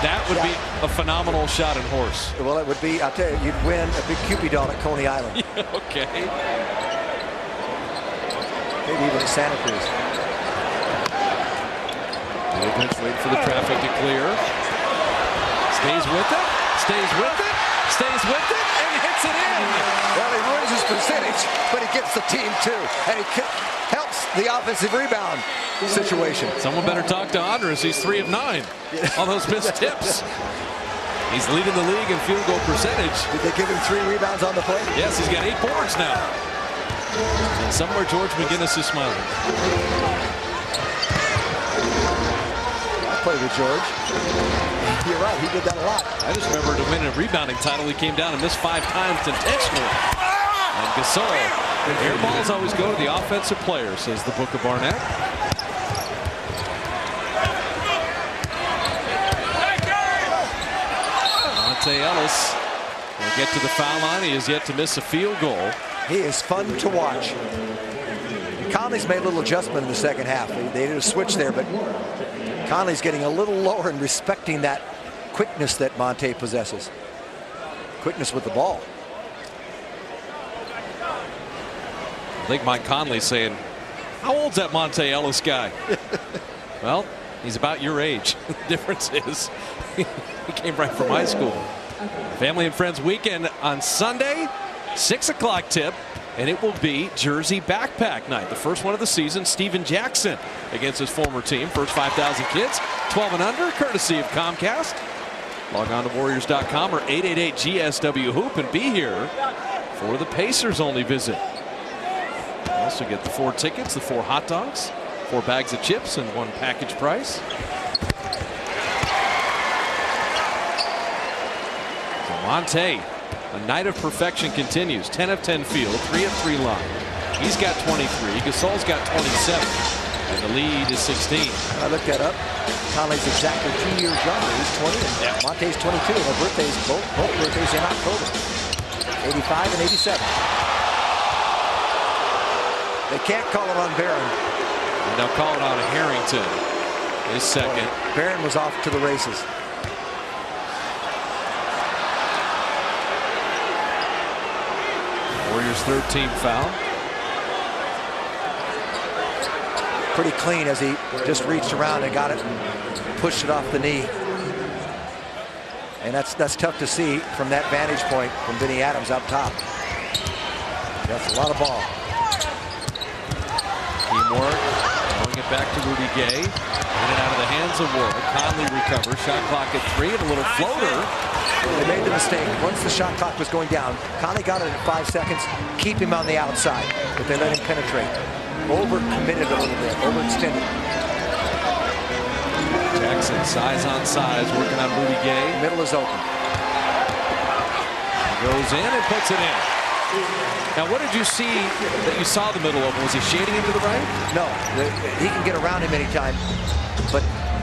That would be a phenomenal shot in horse. Well, it would be, I'll tell you, you'd win a big Cupid doll at Coney Island. Yeah, okay. Maybe even at Santa Cruz. Biedrins wait for the traffic to clear. Stays with it, stays with it, stays with it, and hits it in. Well, he ruins his percentage, but he gets the team too. And he helps the offensive rebound situation. Someone better talk to Andres. He's 3 of 9 on those missed tips. He's leading the league in field goal percentage. Did they give him 3 rebounds on the play? Yes, he's got 8 boards now. And somewhere George McGinnis is smiling. I played with George. You're right, he did that a lot. I just remember to win a rebounding title, he came down and missed 5 times intentionally. And Gasol, air balls always go to the offensive player, says the book of Barnett. Monte Ellis will get to the foul line. He has yet to miss a field goal. He is fun to watch. Conley's made a little adjustment in the second half. They did a switch there, but Conley's getting a little lower and respecting that quickness that Monte possesses. Quickness with the ball. I think Mike Conley's saying, how old's that Monte Ellis guy? Well, he's about your age. The difference is he came right from high school. Family and Friends weekend on Sunday, 6 o'clock tip, and it will be Jersey Backpack Night. The first one of the season. Steven Jackson against his former team. First 5,000 kids, 12 and under, courtesy of Comcast. Log on to Warriors.com or 888-GSW-HOOP and be here for the Pacers only visit. You also get the 4 tickets, the 4 hot dogs, 4 bags of chips, and 1 package price. So Monte, a night of perfection continues. 10 of 10 field, 3 of 3 line. He's got 23. Gasol's got 27. And the lead is 16. I looked that up. Conley's exactly 2 years younger. He's 20 and yeah. Monte's 22. And their birthdays, both birthdays in October. 85 and 87. They can't call it on Barron. And they'll call it on Harrington. His second. Barron was off to the races. Warriors' 13th foul. Pretty clean as he just reached around and got it and pushed it off the knee. And that's tough to see from that vantage point from Vinny Adams up top. That's a lot of ball. Teamwork. Throwing it back to Rudy Gay. In and out of the hands of Warrick. Conley recovers. Shot clock at 3 and a little floater. They made the mistake. Once the shot clock was going down, Conley got it at 5 seconds. Keep him on the outside, but they let him penetrate. Over-committed a little bit. Overextended. Jackson, size on size, working on Rudy Gay. Middle is open. He goes in and puts it in. Now, what did you see that you saw the middle open? Was he shading him to the right? No, he can get around him anytime, but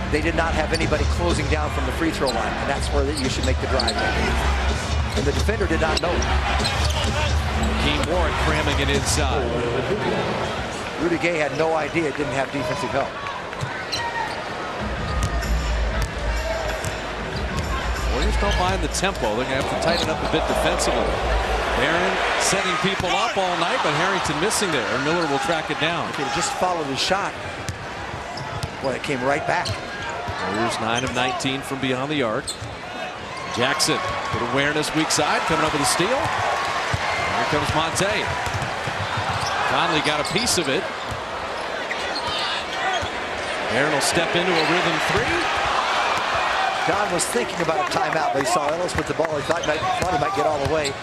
they did not have anybody closing down from the free throw line, and that's where you should make the drive. And the defender did not know. Warrick cramming it inside. Rudy Gay had no idea it didn't have defensive help. Warriors don't mind the tempo. They're going to have to tighten up a bit defensively. Barron setting people up all night, but Harrington missing there. And Miller will track it down. If he had just followed his shot, boy, it came right back. Warriors 9 of 19 from beyond the arc. Jackson with awareness weak side, coming up with a steal. Here comes Monte. Conley got a piece of it. Barron will step into a rhythm 3. Don was thinking about a timeout, but he saw Ellis with the ball. He thought he might get all the way.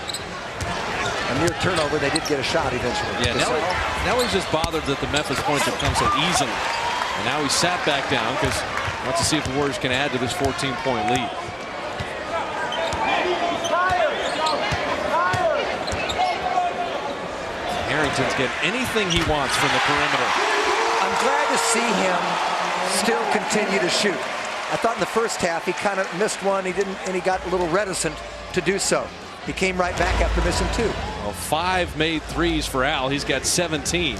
A near turnover. They did get a shot eventually. Yeah, now he's just bothered that the Memphis points have come so easily. And now he sat back down because he wants to see if the Warriors can add to this 14-point lead. Harrington's getting anything he wants from the perimeter. I'm glad to see him still continue to shoot. I thought in the first half he kind of missed one. He didn't, and he got a little reticent to do so. He came right back after missing 2. Well, 5 made threes for Al. He's got 17.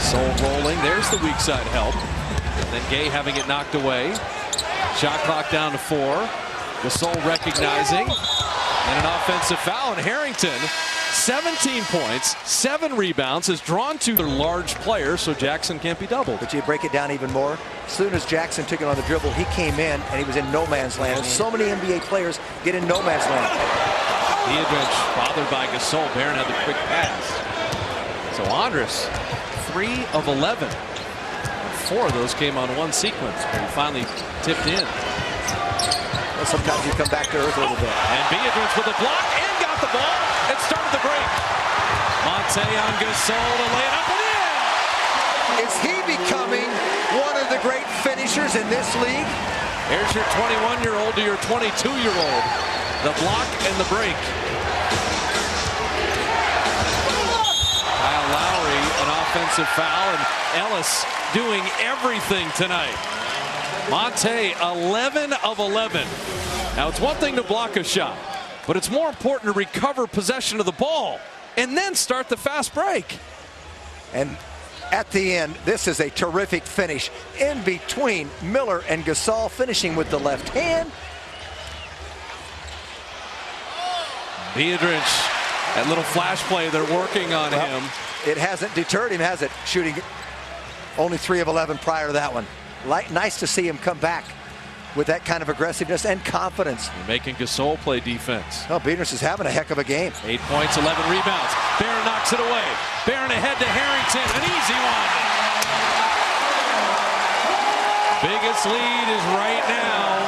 Soul rolling. There's the weak side help. And then Gay having it knocked away. Shot clock down to 4. Gasol recognizing. And an offensive foul. And Harrington, 17 points, 7 rebounds, is drawn to their large player, so Jackson can't be doubled. But you break it down even more. As soon as Jackson took it on the dribble, he came in and he was in no man's land. So many NBA players get in no man's land. Diedrich bothered by Gasol. Barron had the quick pass. So Andres, 3 of 11. 4 of those came on one sequence, but he finally tipped in. Well, sometimes you come back to earth a little bit. And Diedrich with a block and got the ball and started the break. Monte on Gasol to lay it up and in. Is he becoming one of the great finishers in this league? Here's your 21-year-old to your 22-year-old. The block and the break. Kyle Lowry, an offensive offensive foul, and Ellis doing everything tonight. Monte, 11 of 11. Now, it's one thing to block a shot, but it's more important to recover possession of the ball and then start the fast break. And at the end, this is a terrific finish in between Miller and Gasol, finishing with the left hand. Biedrins, that little flash play, they're working on him. It hasn't deterred him, has it? Shooting only 3 of 11 prior to that one. Nice to see him come back with that kind of aggressiveness and confidence. You're making Gasol play defense. Oh, Biedrins is having a heck of a game. 8 points, 11 rebounds. Barron knocks it away. Barron ahead to Harrington, an easy one. Biggest lead is right now.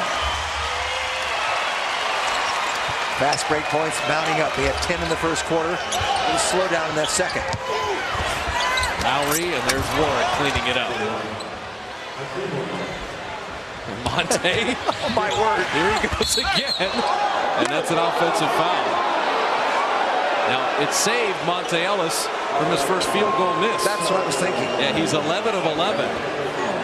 Fast break points mounting up. They had 10 in the first quarter. It'll slow down in that second. Lowry, and there's Warrick cleaning it up. Monte. Oh, my word. Here he goes again. And that's an offensive foul. Now, it saved Monte Ellis from his first field goal miss. That's what I was thinking. Yeah, he's 11 of 11.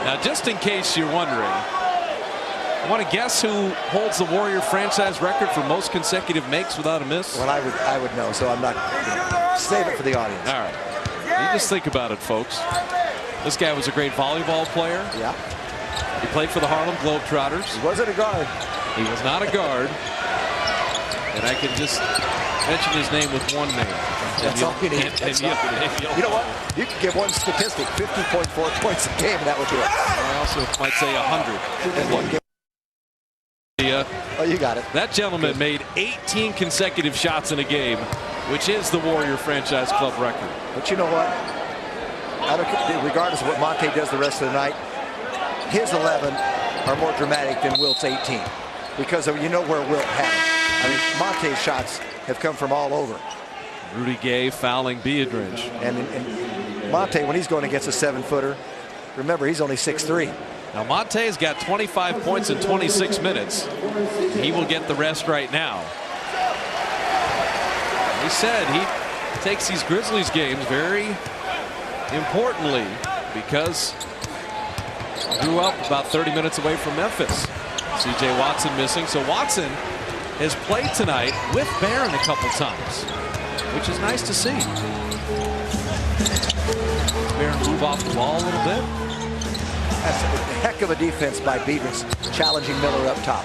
Now, just in case you're wondering, I want to guess who holds the Warrior franchise record for most consecutive makes without a miss? Well, I would know, so I'm not. Save it for the audience. All right. You just think about it, folks. This guy was a great volleyball player. Yeah. He played for the Harlem Globetrotters. He wasn't a guard. He was not a guard. And I can just mention his name with one name. That's all you need. You know what? You could give one statistic, 50.4 points a game, and that would do it. I also might say 100. In one game. Oh, you got it. That gentleman made 18 consecutive shots in a game, which is the Warrior franchise club record. But you know what? Regardless of what Monte does the rest of the night, his 11 are more dramatic than Wilt's 18, because you know where Wilt had him. I mean, Monte's shots have come from all over. Rudy Gay fouling Biedrins. And Monte, when he's going against a 7-footer, remember, he's only 6'3". Now, Monte's got 25 points in 26 minutes. He will get the rest right now. He said he takes these Grizzlies games very importantly because he grew up about 30 minutes away from Memphis. C.J. Watson missing. So Watson has played tonight with Barron a couple times, which is nice to see. Barron move off the ball a little bit. That's a heck of a defense by Biedrins, challenging Miller up top.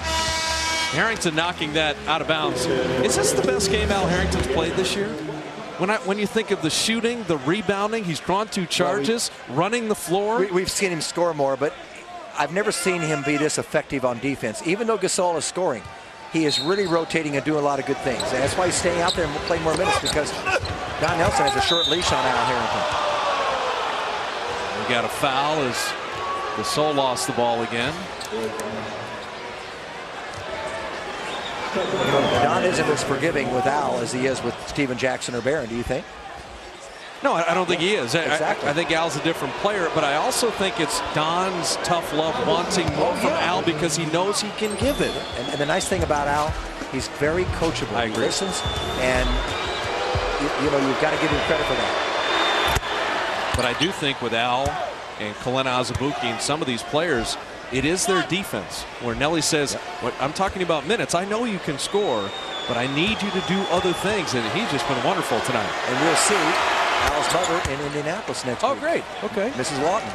Harrington knocking that out of bounds. Is this the best game Al Harrington's played this year? When you think of the shooting, the rebounding, he's drawn 2 charges, running the floor. We've seen him score more, but I've never seen him be this effective on defense. Even though Gasol is scoring, he is really rotating and doing a lot of good things. And that's why he's staying out there and playing more minutes, because Don Nelson has a short leash on Al Harrington. We got a foul as Gasol lost the ball again. Don isn't as forgiving with Al as he is with Steven Jackson or Barron, do you think? No, I don't think he is. Exactly. I think Al's a different player, but I also think it's Don's tough love wanting more from Al because he knows he can give it. And the nice thing about Al, he's very coachable. I agree. He listens, and you know, you've got to give him credit for that. But I do think with Al and Kalena Azubuike and some of these players, it is their defense where Nelly says, "What I'm talking about minutes. I know you can score, but I need you to do other things." And he's just been wonderful tonight. And we'll see Al's mother in Indianapolis next week. Oh, great. Okay. Mrs. Lawton.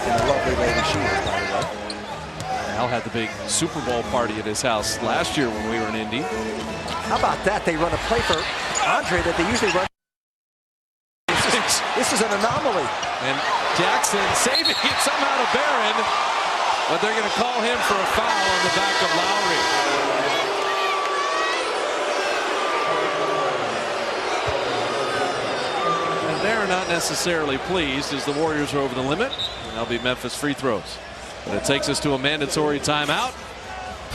And a lovely lady she is, by the way. Al had the big Super Bowl party at his house last year when we were in Indy. How about that? They run a play for Andre that they usually run. This is an anomaly. And Jackson saving it somehow to Barron, but they're going to call him for a foul on the back of Lowry. And they're not necessarily pleased as the Warriors are over the limit. And that'll be Memphis free throws. But it takes us to a mandatory timeout.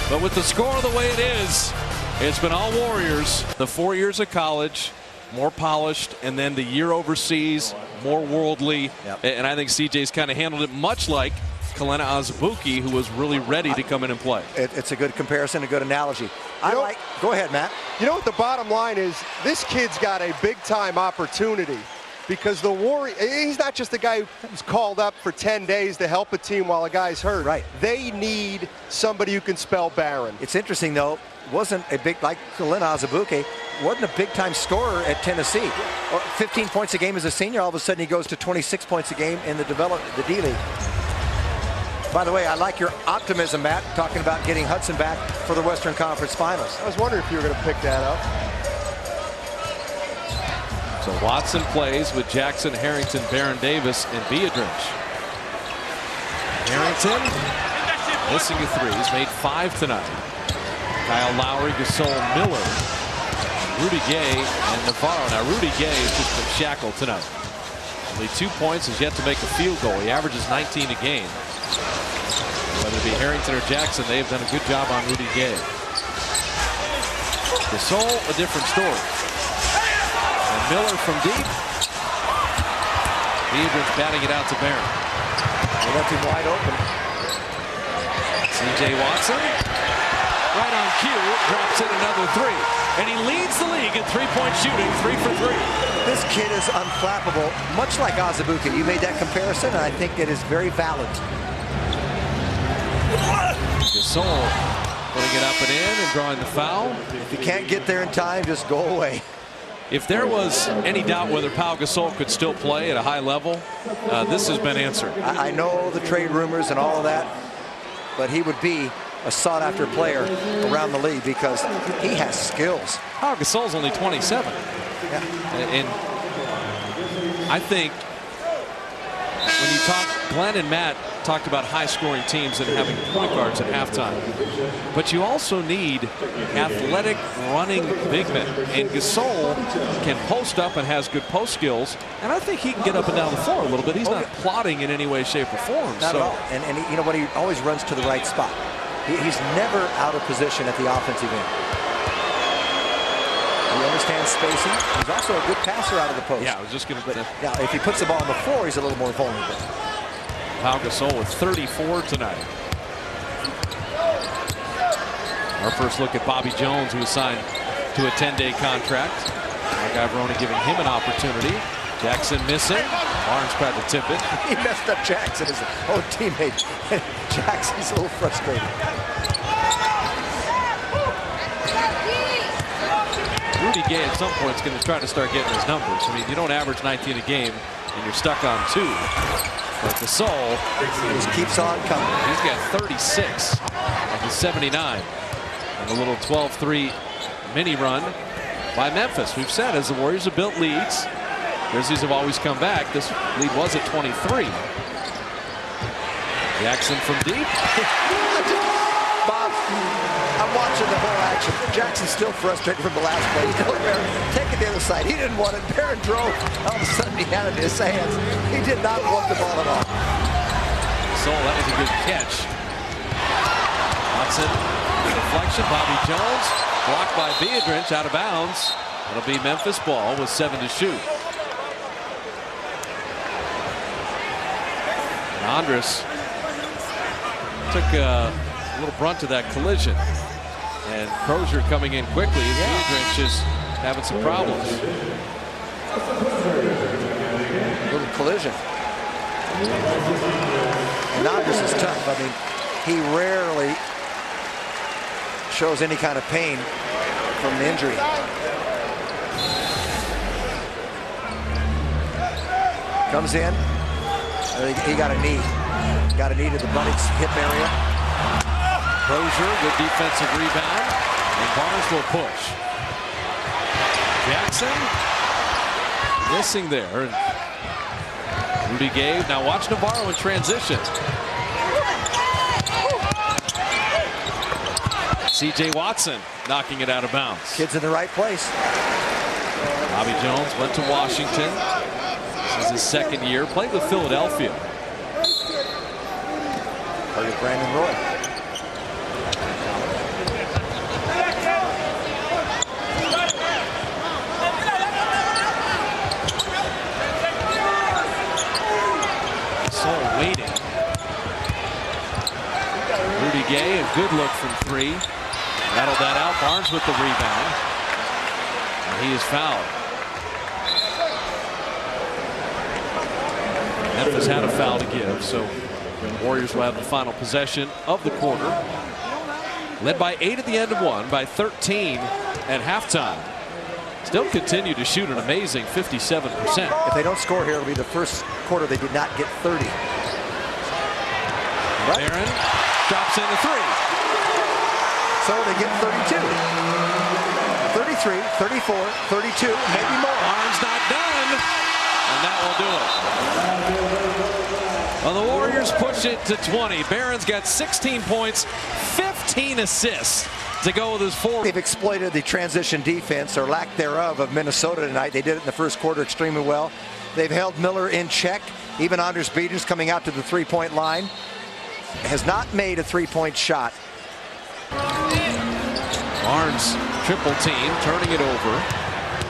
But with the score the way it is, it's been all Warriors. The 4 years of college, more polished, and then the year overseas, more worldly. Yep. And I think CJ's kind of handled it much like Kelena Azubuike, who was really ready to come in and play. It's a good comparison, a good analogy. Go ahead, Matt. You know what the bottom line is? This kid's got a big-time opportunity because the Warriors, he's not just a guy who's called up for 10 days to help a team while a guy's hurt. Right. They need somebody who can spell Barron. It's interesting, though. Wasn't a big, like Kelena Azubuike, wasn't a big-time scorer at Tennessee. 15 points a game as a senior. All of a sudden, he goes to 26 points a game in the D-League. By the way, I like your optimism, Matt, talking about getting Hudson back for the Western Conference Finals. I was wondering if you were going to pick that up. So Watson plays with Jackson, Harrington, Baron Davis, and Biedrins. Harrington missing a three. He's made 5 tonight. Kyle Lowry, Gasol, Miller, Rudy Gay, and Navarro. Now Rudy Gay has just been shackled tonight. Only 2 points, has yet to make a field goal. He averages 19 a game. Whether it be Harrington or Jackson, they've done a good job on Rudy Gay. Gasol, a different story. And Miller from deep. Biedrins batting it out to Barron. They left him wide open. C.J. Watson, right on cue, drops in another 3. And he leads the league in three-point shooting, 3 for 3. This kid is unflappable, much like Azubuike. You made that comparison, and I think it is very valid. Gasol putting it up and in and drawing the foul. If you can't get there in time, just go away. If there was any doubt whether Pau Gasol could still play at a high level, this has been answered. I know the trade rumors and all of that, but he would be a sought-after player around the league because he has skills. Pau Gasol's only 27. Yeah. And I think when you talk, Glenn and Matt talked about high-scoring teams and having point guards at halftime. But you also need athletic, running big men. And Gasol can post up and has good post skills. And I think he can get up and down the floor a little bit. He's not plotting in any way, shape, or form. Not at all. And you know what? He always runs to the right spot. He's never out of position at the offensive end. He understands spacing. He's also a good passer out of the post. Yeah, I was just going to. Now, if he puts the ball on the floor, he's a little more vulnerable. Pau Gasol with 34 tonight. Our first look at Bobby Jones, who was signed to a 10-day contract. Guy Veroni giving him an opportunity. Jackson missing. Barnes tried to tip it. He messed up Jackson, his own teammate. Jackson's a little frustrated. Rudy Gay at some point is going to try to start getting his numbers. I mean, you don't average 19 a game and you're stuck on 2. But Gasol just keeps on coming. He's got 36 of the 79. And a little 12-3 mini run by Memphis. We've said as the Warriors have built leads, Grizzlies have always come back. This lead was at 23. Jackson from deep. Bob, I'm watching the whole action. Jackson's still frustrated from the last play. He's telling Barron, take it to the other side. He didn't want it. Barron drove. All of a sudden, he had it in his hands. He did not want the ball at all. So that was a good catch. Watson, deflection. Bobby Jones blocked by Biedrins, out of bounds. It'll be Memphis ball with 7 to shoot. And Andres took a little brunt to that collision. And Crozier coming in quickly. Biedrins just having some problems. Little collision. And Andres is tough. I mean, he rarely shows any kind of pain from the injury. Comes in. He got a knee. Got a knee to the buttocks, hip area. Crozier, good defensive rebound. And Barnes will push. Jackson missing there. Rudy Gay. Now watch Navarro in transition. C.J. Watson knocking it out of bounds. Kid's in the right place. Bobby Jones went to Washington. This is his second year. Played with Philadelphia. Part of Brandon Roy. So waiting. good look from three. Rattled that out. Barnes with the rebound. And he is fouled. Memphis had a foul to give, so the Warriors will have the final possession of the quarter. Led by 8 at the end of one, by 13 at halftime. Still continue to shoot an amazing 57%. If they don't score here, it'll be the first quarter they did not get 30. Right. Barron drops in a three. So they get 32. 33, 34, 32, maybe more. Barnes not done, and that will do it. Well, the Warriors push it to 20. Barron's got 16 points, 15 assists to go with his four. They've exploited the transition defense, or lack thereof, of Minnesota tonight. They did it in the first quarter extremely well. They've held Miller in check. Even Anders Beedens coming out to the three-point line has not made a three-point shot. Barnes triple team, turning it over.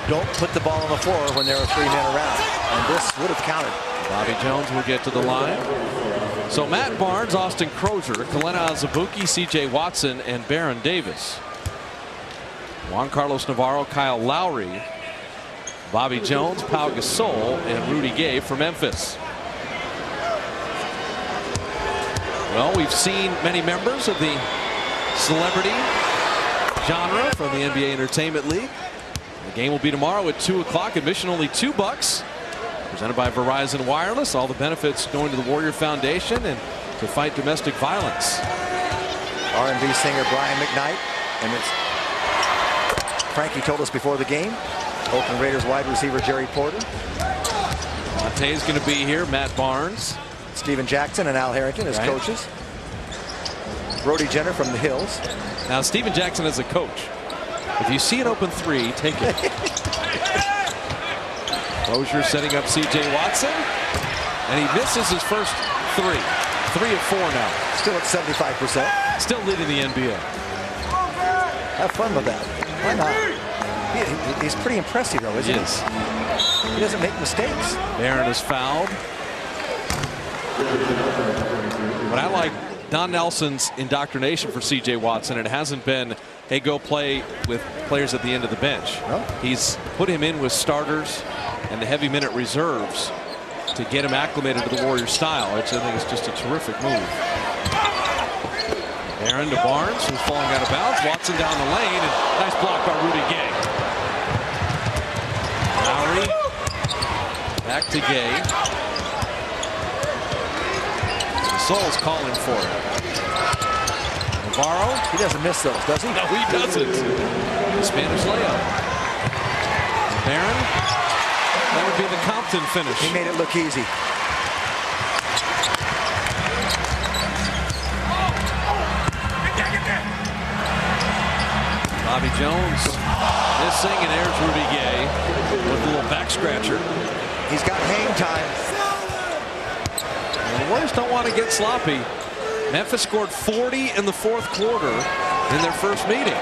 Don't put the ball on the floor when there are 3 men around, and this would have counted. Bobby Jones will get to the line. So Matt Barnes, Austin Crozier, Kalena Azubuike, C.J. Watson, and Baron Davis. Juan Carlos Navarro, Kyle Lowry, Bobby Jones, Pau Gasol, and Rudy Gay for Memphis. Well, we've seen many members of the celebrity genre from the NBA Entertainment League. The game will be tomorrow at 2 o'clock. Admission only $2. Presented by Verizon Wireless. All the benefits going to the Warrior Foundation and to fight domestic violence. R&B singer Brian McKnight, and it's Frankie told us before the game. Oakland Raiders wide receiver Jerry Porter. Monte's going to be here. Matt Barnes, Steven Jackson, and Al Harrington as coaches. Brody Jenner from the Hills. Now Steven Jackson as a coach. If you see an open three, take it. Crozier setting up C.J. Watson, and he misses his first three. 3 of 4 now. Still at 75%. Still leading the NBA. Have fun with that. Why not? He's pretty impressive, though, isn't he? He doesn't make mistakes. Barron is fouled. But I like Don Nelson's indoctrination for C.J. Watson. It hasn't been, hey, go play with players at the end of the bench. No. He's put him in with starters and the heavy minute reserves to get him acclimated to the Warriors style, which I think is just a terrific move. Barron to Barnes, who's falling out of bounds. Watson down the lane, and nice block by Rudy Gay. Lowry back to Gay. Gasol's calling for it. Navarro. He doesn't miss those, does he? No, he doesn't. The Spanish layup. Barron. That would be the Compton finish. He made it look easy. Bobby Jones missing, and there's Rudy Gay with a little back scratcher. He's got hang time. And the Warriors don't want to get sloppy. Memphis scored 40 in the fourth quarter in their first meeting.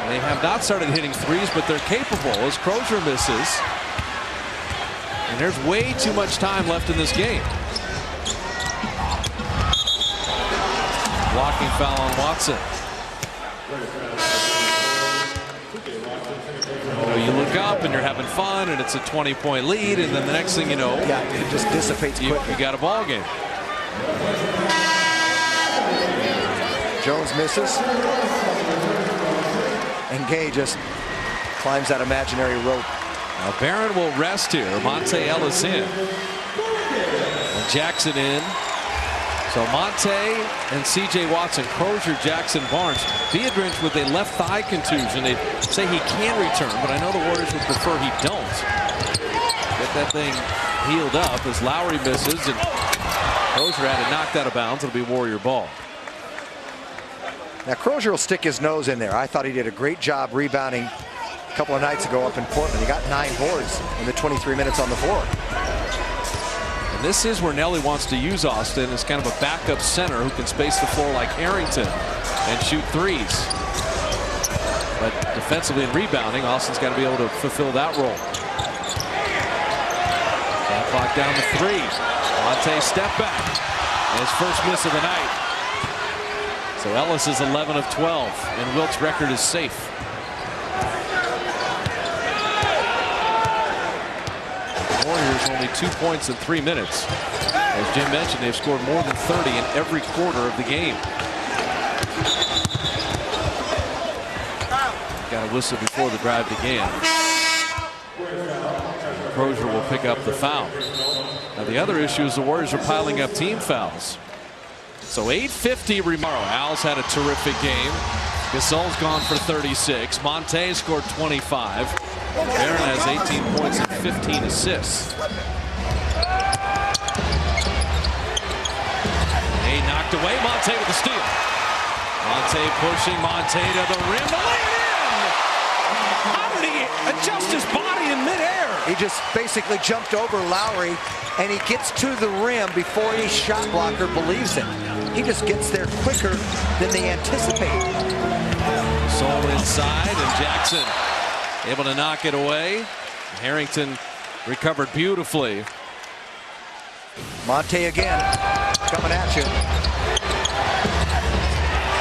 They have not started hitting threes, but they're capable as Crozier misses. And there's way too much time left in this game. Blocking foul on Watson. You look up and you're having fun, and it's a 20-point lead, and then the next thing you know, it just dissipates quickly. You got a ball game. Jones misses, and Gay just climbs that imaginary rope. Now Barron will rest here. Monte Ellis in. And Jackson in. So Monte and C.J. Watson, Crozier, Jackson, Barnes. Biedrins with a left thigh contusion. They say he can return, but I know the Warriors would prefer he don't. Get that thing healed up as Lowry misses, and Crozier had it knocked out of bounds. It'll be Warrior ball. Now Crozier will stick his nose in there. I thought he did a great job rebounding a couple of nights ago up in Portland. He got 9 boards in the 23 minutes on the floor. And this is where Nelly wants to use Austin as kind of a backup center who can space the floor like Harrington and shoot threes. But defensively and rebounding, Austin's got to be able to fulfill that role. Shot clock down to 3. Monte step back. And his first miss of the night. So Ellis is 11 of 12, and Wilt's record is safe. The Warriors only 2 points in 3 minutes. As Jim mentioned, they've scored more than 30 in every quarter of the game. Got a whistle before the drive began. Crozier will pick up the foul. Now the other issue is the Warriors are piling up team fouls. So 8:50 remaining. Al's had a terrific game. Gasol's gone for 36. Monte scored 25. Barron has 18 points and 15 assists. He knocked away. Monte with the steal. Monte pushing Monte to the rim to lay it in. How did he adjust his body in midair? He just basically jumped over Lowry, and he gets to the rim before any shot blocker believes it. He just gets there quicker than they anticipate. Soul inside, and Jackson able to knock it away. Harrington recovered beautifully. Monte again, coming at you.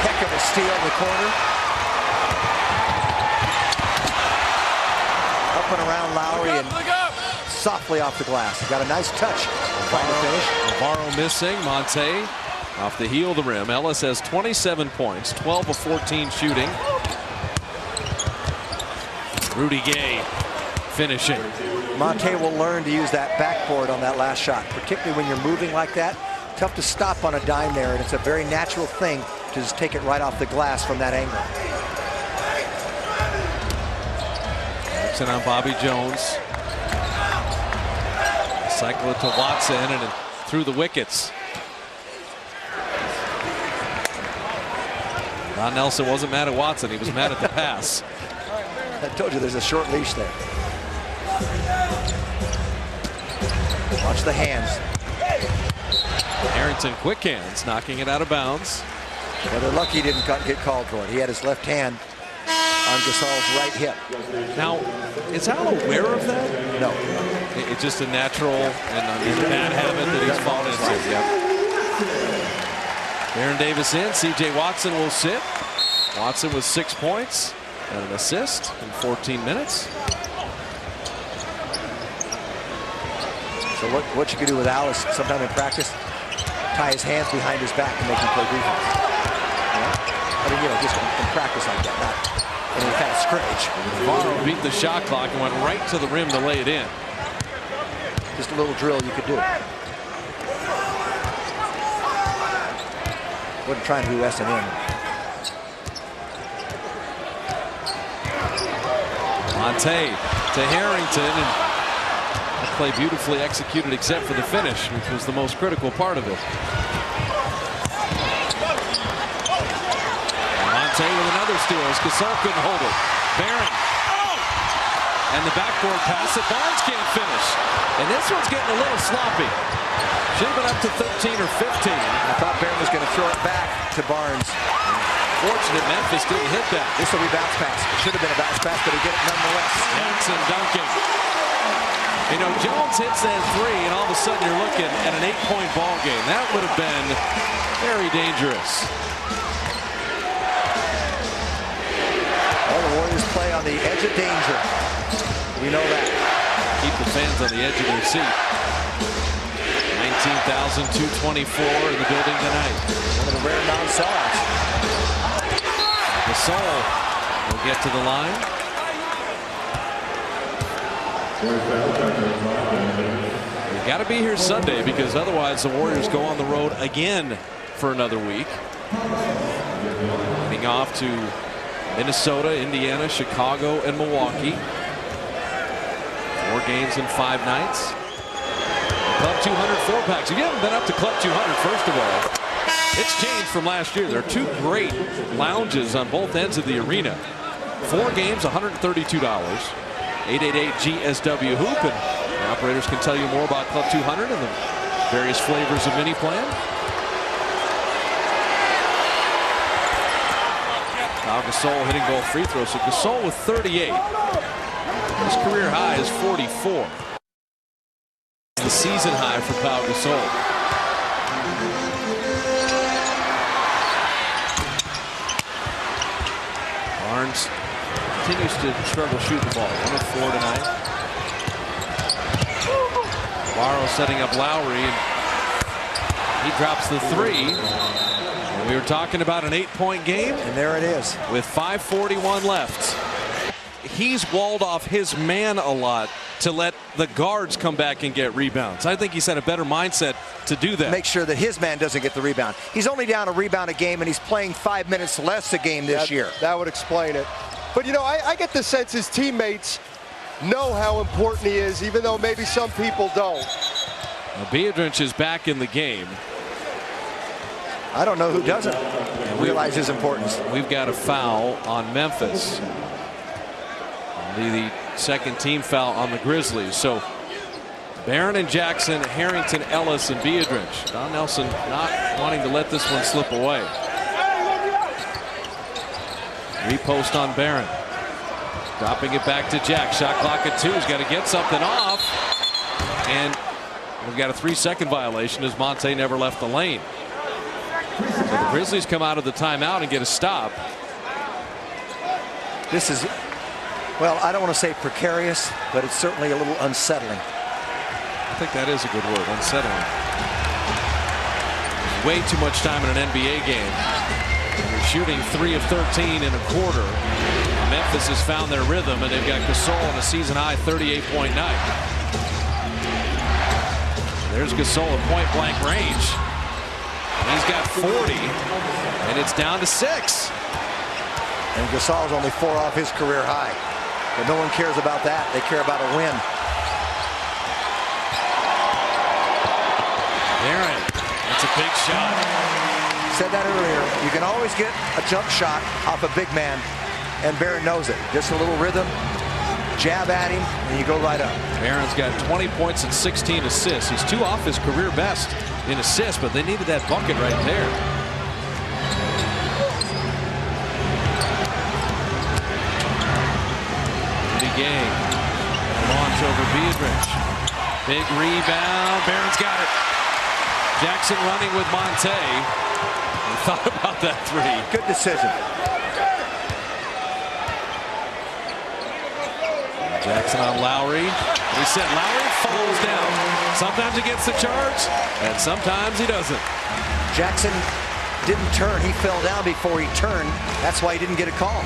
Heck of a steal in the corner. Up and around Lowry and softly off the glass. He got a nice touch. Trying to finish. Navarro missing. Monte off the heel of the rim. Ellis has 27 points, 12 of 14 shooting. Rudy Gay finishing. Monte will learn to use that backboard on that last shot, particularly when you're moving like that. Tough to stop on a dime there, and it's a very natural thing to just take it right off the glass from that angle. Jackson on Bobby Jones. Cycle it to Watson and through the wickets. Don Nelson wasn't mad at Watson. He was mad at the pass. I told you there's a short leash there. Watch the hands. Harrington quick hands, knocking it out of bounds. Well, they're lucky he didn't get called for it. He had his left hand on Gasol's right hip. Now, is Al aware of that? No. It's just a natural and a bad habit that he's fallen into. Yep. Baron Davis in. C.J. Watson will sit. Watson with 6 points and an assist in 14 minutes. So what you could do with Alice sometime in practice, tie his hands behind his back and make him play defense. I mean, just in practice like that, not in any kind of scrimmage. Navarro beat the shot clock and went right to the rim to lay it in. Just a little drill you could do. Wasn't trying to do S&M. Monte to Harrington, and that play beautifully executed except for the finish, which was the most critical part of it. Monte with another steal as Gasol couldn't hold it. Barron. And the backboard pass that Barnes can't finish. And this one's getting a little sloppy. Should have been up to 13 or 15. I thought Barron was going to throw it back to Barnes. Fortunate Memphis didn't hit that. This will be bounce pass. It should have been a bounce pass, but he did it nonetheless. Johnson dunking. You know, Jones hits that three, and all of a sudden you're looking at an 8-point ball game. That would have been very dangerous. Well, the Warriors play on the edge of danger. We know that. Keep the fans on the edge of their seat. 19,224 in the building tonight. One of the rare non-sellouts. Gasol will get to the line. We got to be here Sunday because otherwise the Warriors go on the road again for another week. Heading off to Minnesota, Indiana, Chicago, and Milwaukee. 4 games in 5 nights. Club 200 4-packs. If you haven't been up to Club 200, first of all, it's changed from last year. There are 2 great lounges on both ends of the arena. 4 games, $132. 888-GSW-HOOP. And the operators can tell you more about Club 200 and the various flavors of mini plan. Now Gasol hitting both free throws. So Gasol with 38. His career high is 44. The season high for Pau Gasol. continues to struggle shooting the ball. 1 of 4 tonight. Navarro setting up Lowry, and he drops the 3. And we were talking about an 8-point game, And there it is. with 5:41 left. He's walled off his man a lot to let the guards come back and get rebounds. I think he's had a better mindset to do that. Make sure that his man doesn't get the rebound. He's only down a rebound a game, and he's playing 5 minutes less a game this year. That would explain it. But, you know, I get the sense his teammates know how important he is, even though maybe some people don't. Now, Biedrins is back in the game. I don't know who doesn't realize his importance. We've got a foul on Memphis. The second team foul on the Grizzlies. So Barron and Jackson, Harrington, Ellis, and Biedrins. Don Nelson not wanting to let this one slip away. Repost on Barron. Dropping it back to Jack. Shot clock at 2. He's got to get something off. And we've got a 3-second violation as Monte never left the lane. So the Grizzlies come out of the timeout and get a stop. This is, well, I don't want to say precarious, but it's certainly a little unsettling. I think that is a good word, unsettling. Way too much time in an NBA game. They're shooting 3 of 13 in a quarter. Memphis has found their rhythm, and they've got Gasol on a season-high 38-point night. There's Gasol at point-blank range. He's got 40, and it's down to 6. And Gasol's only 4 off his career high. But no one cares about that. They care about a win. Barron, that's a big shot. Said that earlier. You can always get a jump shot off a big man, and Barron knows it. Just a little rhythm, jab at him, and you go right up. Barron's got 20 points and 16 assists. He's 2 off his career best in assists, but they needed that bucket right there. Gang. Launch over Biedrins. Big rebound. Barron's got it. Jackson running with Monte. He thought about that 3. Good decision. Jackson on Lowry. He said Lowry falls down. Sometimes he gets the charge, and sometimes he doesn't. Jackson didn't turn. He fell down before he turned. That's why he didn't get a call.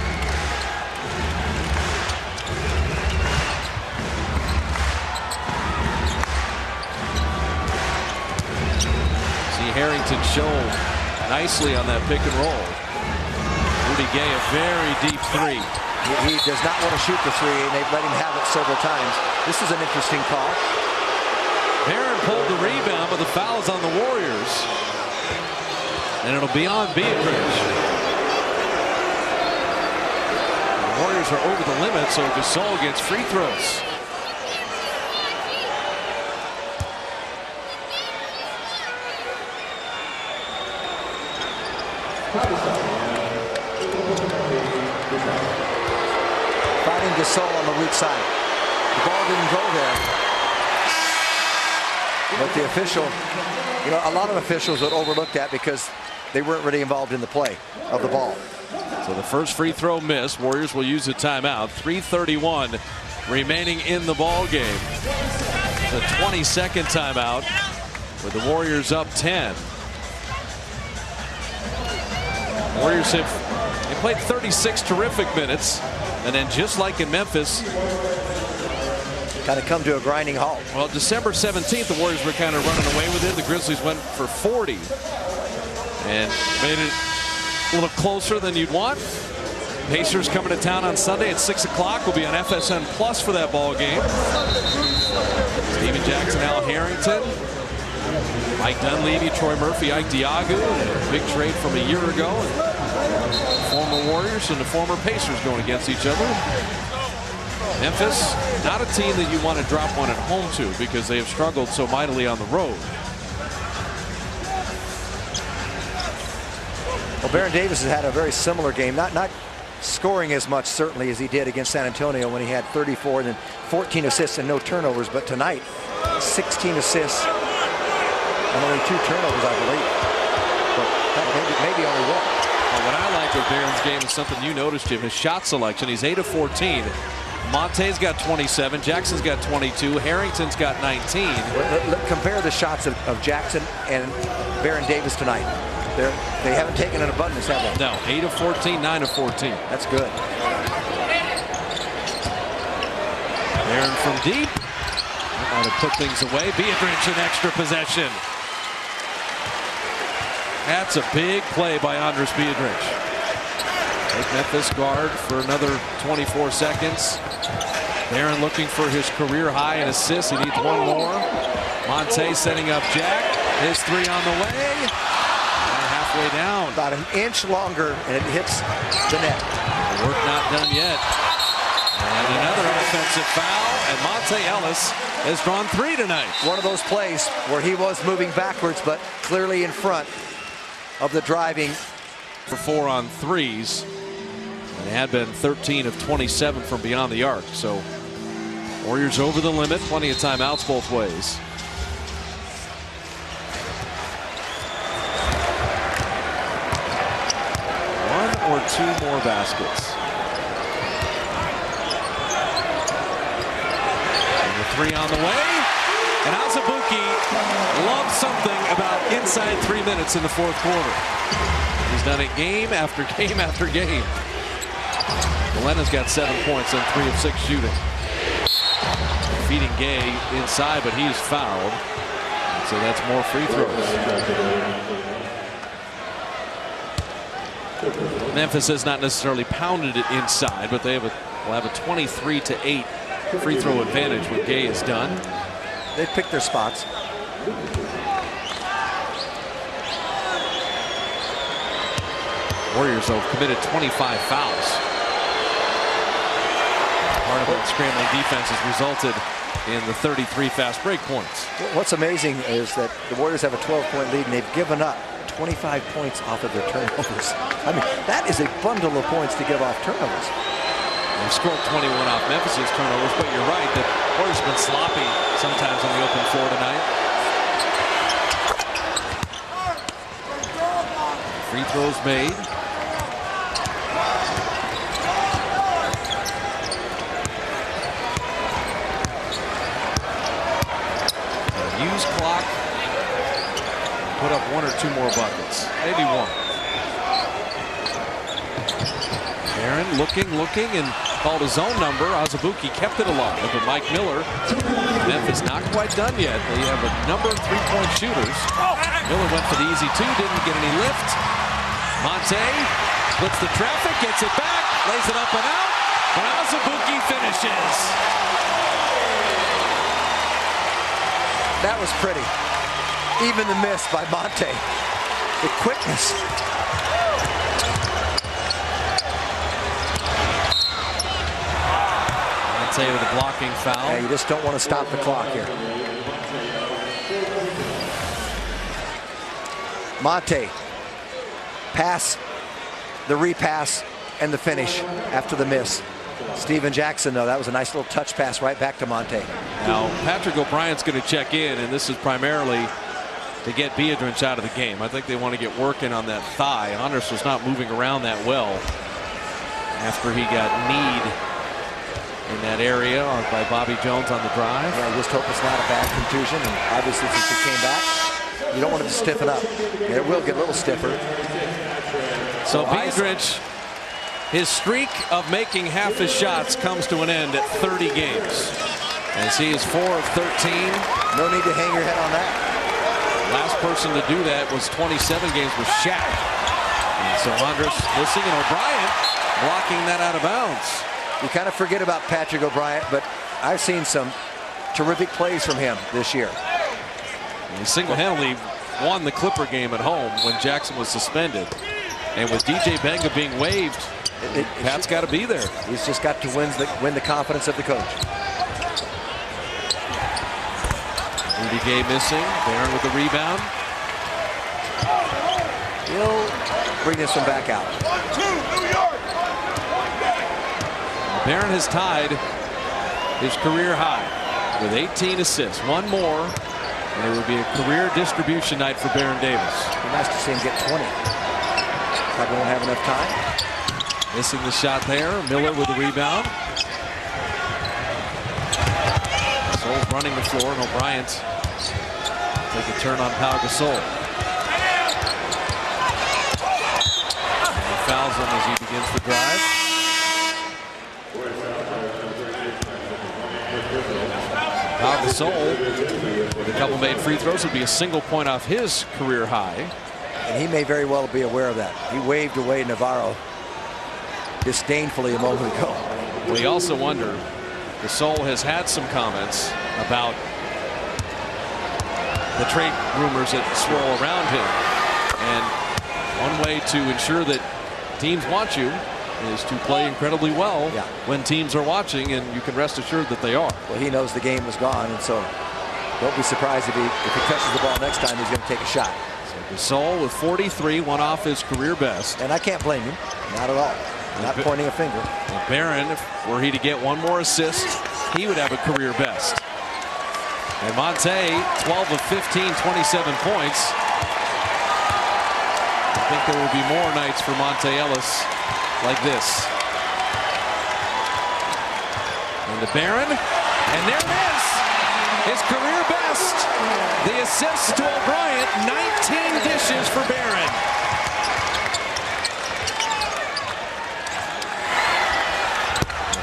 Harrington show nicely on that pick and roll. Rudy Gay, a very deep 3. He does not want to shoot the 3, and they've let him have it several times. This is an interesting call. Barron pulled the rebound, but the foul is on the Warriors. And it'll be on Biedrins. The Warriors are over the limit, so Gasol gets free throws. Fighting Gasol on the weak side. The ball didn't go there. But the official, you know, a lot of officials would overlook that because they weren't really involved in the play of the ball. So the first free throw missed. Warriors will use a timeout. 3:31 remaining in the ball game. The 22nd timeout with the Warriors up 10. Warriors they played 36 terrific minutes, and then just like in Memphis, kind of come to a grinding halt. well, December 17th, the Warriors were kind of running away with it. The Grizzlies went for 40 and made it a little closer than you'd want. Pacers coming to town on Sunday at 6 o'clock. We'll be on FSN Plus for that ball game. Steven Jackson, Al Harrington, Mike Dunleavy, Troy Murphy, Ike Diagu, a big trade from a year ago. And former Warriors and the former Pacers going against each other. Memphis, not a team that you want to drop one at home to because they have struggled so mightily on the road. Well, Baron Davis has had a very similar game, not scoring as much certainly as he did against San Antonio when he had 34 and then 14 assists and no turnovers, but tonight 16 assists and only 2 turnovers, I believe. But maybe only 1. What I like with Barron's game is something you noticed, Jim, his shot selection. He's 8 of 14. Monte's got 27. Jackson's got 22. Harrington's got 19. Compare the shots of Jackson and Baron Davis tonight. They haven't taken an abundance, have they? No, 8 of 14, 9 of 14. That's good. Barron from deep. Might have put things away. Biedrins an extra possession. That's a big play by Andres Biedrins. Take Memphis guard for another 24 seconds. Barron looking for his career high in assists. He needs one more. Monte setting up Jack. His three on the way. And halfway down. About an inch longer, and it hits the net. Work not done yet. And another offensive foul. And Monte Ellis has drawn 3 tonight. One of those plays where he was moving backwards, but clearly in front of the driving. For 4 on threes. And had been 13 of 27 from beyond the arc. So Warriors over the limit. Plenty of timeouts both ways. One or two more baskets. And the three on the way. And Azubuike loves something about inside 3 minutes in the fourth quarter. He's done it game after game after game. Galena's got 7 points on 3 of 6 shooting. Feeding Gay inside, but he's fouled. And so that's more free throws. Memphis has not necessarily pounded it inside, but they will have a 23-8 free throw advantage when Gay is done. They've picked their spots. Warriors, though, committed 25 fouls. Part of that scrambling defense has resulted in the 33 fast break points. What's amazing is that the Warriors have a 12-point lead, and they've given up 25 points off of their turnovers. I mean, that is a bundle of points to give off turnovers. They've scored 21 off Memphis's turnovers, but you're right that Warriors have been sloppy sometimes on the open floor tonight. Free throws made. Use clock. Put up 1 or 2 more buckets. Maybe 1. Barron looking, and called his own number. Azubuike kept it alive, but Mike Miller. Memphis not quite done yet. They have a number of 3-point shooters. Miller went for the easy 2, didn't get any lift. Monte splits the traffic, gets it back, lays it up and out, and Azubuike finishes. That was pretty. Even the miss by Monte. The quickness. Monte with a blocking foul. Yeah, you just don't want to stop the clock here. Monte. Pass, the repass, and the finish after the miss. Steven Jackson, though, that was a nice little touch pass right back to Monte. Now, Patrick O'Brien's going to check in, and this is primarily to get Biedrins out of the game. I think they want to get working on that thigh. Andres was not moving around that well after he got kneed in that area by Bobby Jones on the drive. Yeah, I just hope it's not a bad contusion, and obviously since he came back, you don't want it to stiffen up. It will get a little stiffer. So Biedrins, his streak of making half his shots comes to an end at 30 games. As he is 4 of 13. No need to hang your head on that. Last person to do that was 27 games with Shaq. And so Andres missing, and O'Brien blocking that out of bounds. You kind of forget about Patrick O'Brien, but I've seen some terrific plays from him this year. And he single-handedly won the Clipper game at home when Jackson was suspended. And with DJ Benga being waived, Pat's got to be there. He's just got to win the confidence of the coach. Rudy Gay missing. Barron with the rebound. He'll bring this one back out. Barron has tied his career high with 18 assists. One more, and it would be a career distribution night for Baron Davis. It'd be nice to see him get 20. Probably won't have enough time. Missing the shot there. Miller with the rebound. Gasol's running the floor, and O'Brien take a turn on Pau Gasol. And he fouls him as he begins the drive. Pau Gasol, with a couple made free throws, would be a single point off his career high. And he may very well be aware of that. He waved away Navarro disdainfully a moment ago. We also wonder, Gasol has had some comments about the trade rumors that swirl around him. And one way to ensure that teams want you is to play incredibly well when teams are watching, and you can rest assured that they are. Well, he knows the game was gone, and so don't be surprised if he touches the ball next time, he's going to take a shot. So Gasol with 43, one off his career best. And I can't blame him, not at all. Not pointing a finger. And Barron, were he to get one more assist, he would have a career best. And Monte, 12 of 15, 27 points. I think there will be more nights for Monte Ellis like this. And to Barron, and there it is, his career best. The assist to O'Brien, 19 dishes for Barron.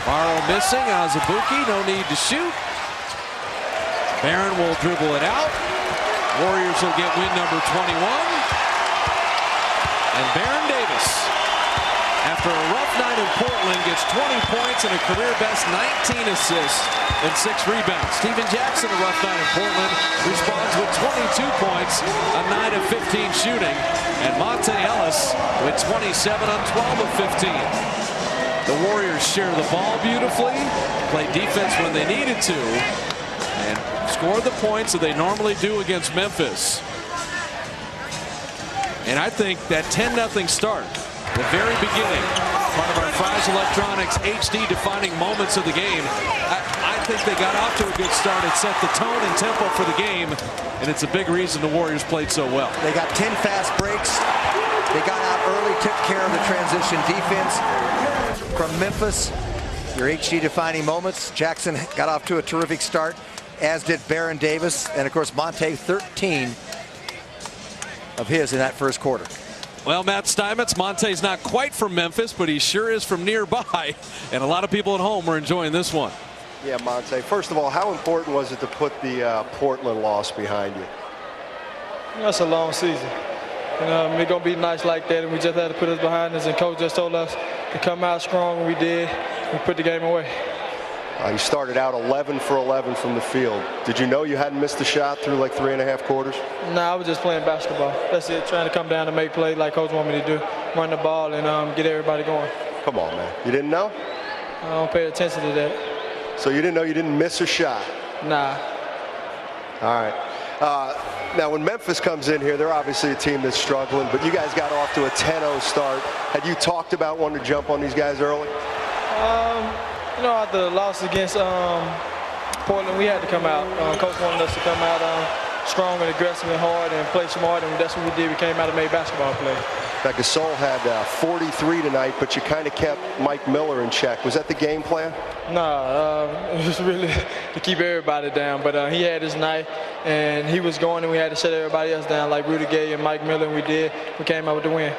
Navarro missing, Azubuike, no need to shoot. Barron will dribble it out. Warriors will get win number 21. And Baron Davis, after a rough night in Portland, gets 20 points and a career best 19 assists and 6 rebounds. Steven Jackson, a rough night in Portland, responds with 22 points, a 9 of 15 shooting. And Monte Ellis with 27 on 12 of 15. The Warriors share the ball beautifully, play defense when they needed to, and score the points that they normally do against Memphis. And I think that 10-0 start, the very beginning, part of our Fry's Electronics HD defining moments of the game, I think they got off to a good start. It set the tone and tempo for the game, and it's a big reason the Warriors played so well. They got 10 fast breaks. They got out early, took care of the transition defense. From Memphis, your HD defining moments. Jackson got off to a terrific start, as did Baron Davis, and of course Monte, 13 of his in that first quarter. Well, Matt Steinmetz, Monte's not quite from Memphis, but he sure is from nearby, and a lot of people at home are enjoying this one. Yeah, Monte, first of all, how important was it to put the Portland loss behind you? That's a long season. It's going to be nice like that, and we just had to put it behind us, and coach just told us to come out strong, and we did. We put the game away. You started out 11 for 11 from the field. Did you know you hadn't missed a shot through like 3.5 quarters? Nah, I was just playing basketball. That's it, trying to come down and make plays like coach wanted me to do. Run the ball and get everybody going. Come on, man. You didn't know? I don't pay attention to that. So you didn't know you didn't miss a shot? Nah. All right. Now, when Memphis comes in here, they're obviously a team that's struggling, but you guys got off to a 10-0 start. Had you talked about wanting to jump on these guys early? After the loss against Portland, we had to come out. Coach wanted us to come out strong and aggressive and hard and play smart, and that's what we did. We came out and made basketball plays. Now, Gasol had 43 tonight, but you kind of kept Mike Miller in check. Was that the game plan? Nah, it was really to keep everybody down. But he had his night, and he was going, and we had to shut everybody else down, like Rudy Gay and Mike Miller, and we did. We came out with the win.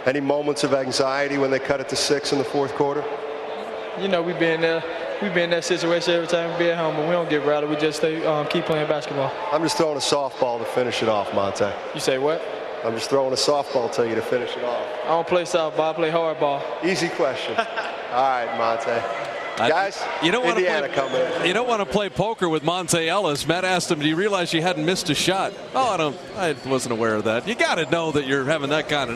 Any moments of anxiety when they cut it to 6 in the fourth quarter? We've been there. We've been in that situation every time we be at home, but we don't get rattled. We just keep playing basketball. I'm just throwing a softball to finish it off, Monte. You say what? I'm just throwing a softball to you to finish it off. I don't play softball. I play hardball. Easy question. All right, Monte. Guys, you don't Indiana come in. You don't want to play poker with Monte Ellis. Matt asked him, do you realize you hadn't missed a shot? Oh, I wasn't aware of that. You got to know that you're having that kind of night.